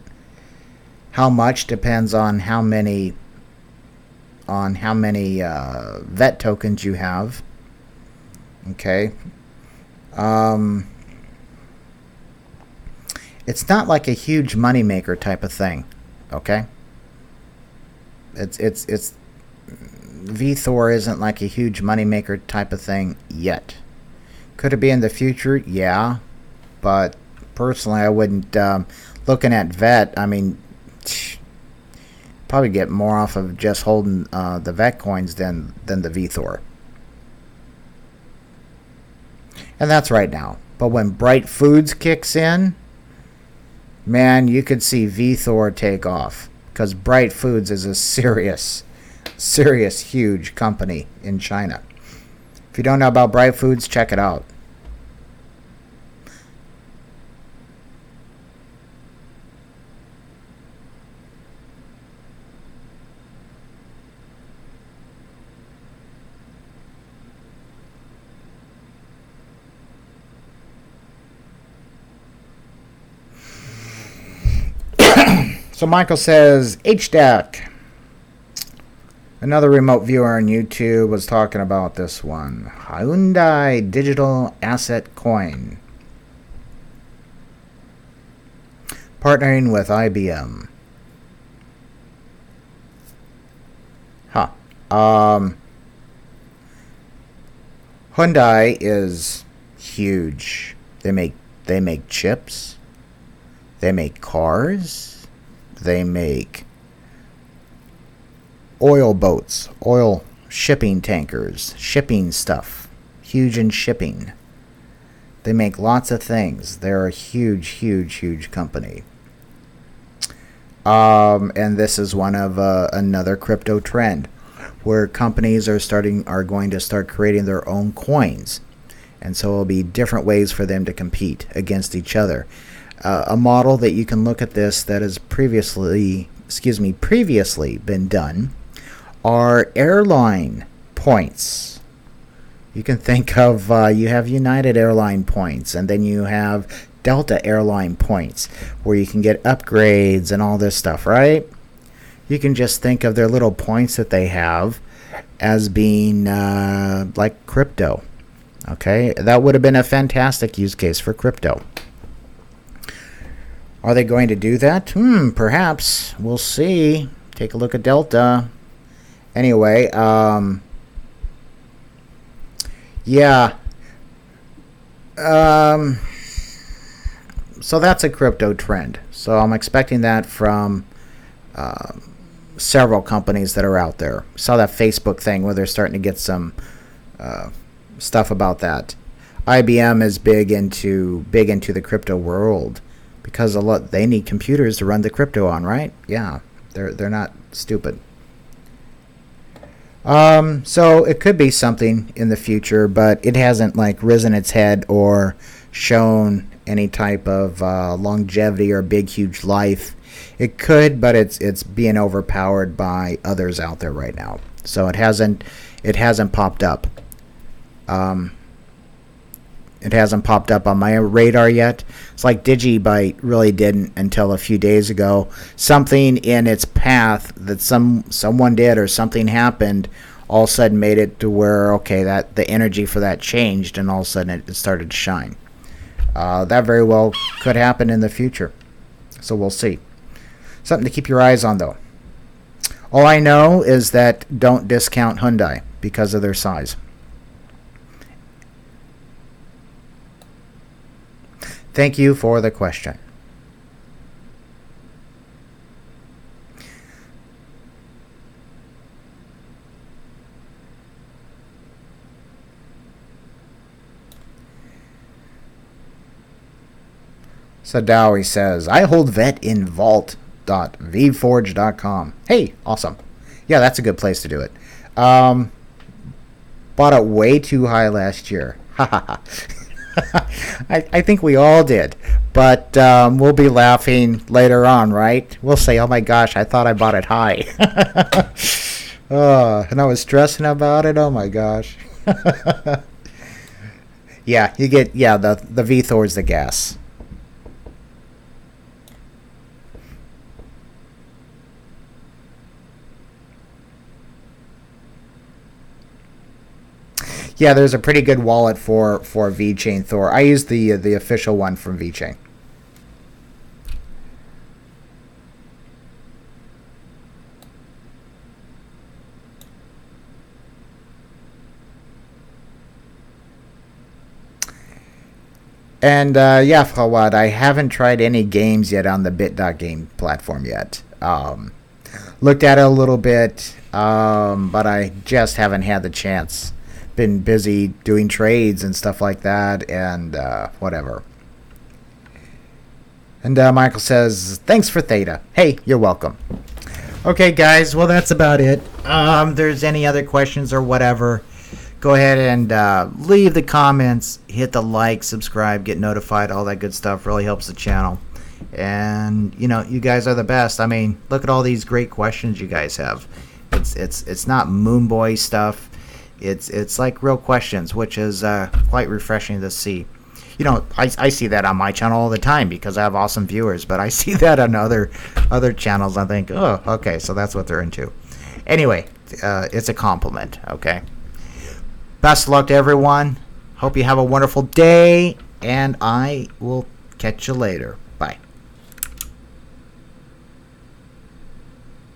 [SPEAKER 1] How much depends on how many vet tokens you have. Okay. It's not like a huge moneymaker type of thing. Okay. It's VThor isn't like a huge moneymaker type of thing yet. Could it be in the future? Yeah. But personally, I wouldn't. Looking at vet, I mean, probably get more off of just holding the Vechains than the VThor. And that's right now. But when Bright Foods kicks in, man, you could see VThor take off. Because Bright Foods is a serious, huge company in China. If you don't know about Bright Foods, check it out. So Michael says, HDAC. Another remote viewer on YouTube was talking about this one. Hyundai Digital Asset Coin. Partnering with IBM. Hyundai is huge. They make chips. They make cars. They make oil boats, oil shipping tankers, shipping stuff. Huge in shipping. They make lots of things. They're a huge company. And this is one of another crypto trend where companies are going to start creating their own coins. And so it'll be different ways for them to compete against each other. A model that you can look at this that has previously been done are airline points. You can think of you have United Airline points, and then you have Delta Airline points where you can get upgrades and all this stuff, right? You can just think of their little points that they have as being like crypto. Okay, that would have been a fantastic use case for crypto. Are they going to do that? Perhaps. We'll see. Take a look at Delta. Anyway, yeah. So that's a crypto trend. So I'm expecting that from several companies that are out there. Saw that Facebook thing where they're starting to get some stuff about that. IBM is big into the crypto world. Because they need computers to run the crypto on, right? Yeah, they're not stupid. So it could be something in the future, but it hasn't risen its head or shown any type of longevity or big huge life. It could, but it's being overpowered by others out there right now. So it hasn't popped up. It hasn't popped up on my radar yet. It's like Digibyte really didn't until a few days ago. Something in its path that someone did or something happened all of a sudden made it to where, okay, that the energy for that changed, and all of a sudden it started to shine. That very well could happen in the future. So we'll see. Something to keep your eyes on, though. All I know is that don't discount Hyundai because of their size. Thank you for the question. So Dowie says, I hold vet in vault.vforge.com. Hey, awesome. Yeah, that's a good place to do it. Bought it way too high last year. Ha ha ha. I think we all did, but we'll be laughing later on, right? We'll say, oh my gosh, I thought I bought it high. And I was stressing about it. Oh my gosh. Yeah, you get, the VThor is the gas. Yeah, there's a pretty good wallet for Vechain Thor. I use the official one from Vechain. And yeah, Fawad, I haven't tried any games yet on the bit.game platform yet. looked at it a little bit, but I just haven't had the chance. Been busy doing trades and stuff like that, and whatever. And Michael says, thanks for Theta. Hey, you're welcome. Okay, guys, well, that's about it. If there's any other questions or whatever, go ahead and leave the comments, hit the like, subscribe, get notified, all that good stuff. Really helps the channel. And, you know, you guys are the best. I mean, look at all these great questions you guys have. It's not moon boy stuff. It's like real questions, which is quite refreshing to see. You know, I see that on my channel all the time because I have awesome viewers, but I see that on other channels. I think, oh, okay, so that's what they're into. Anyway, it's a compliment, okay? Best of luck to everyone. Hope you have a wonderful day, and I will catch you later.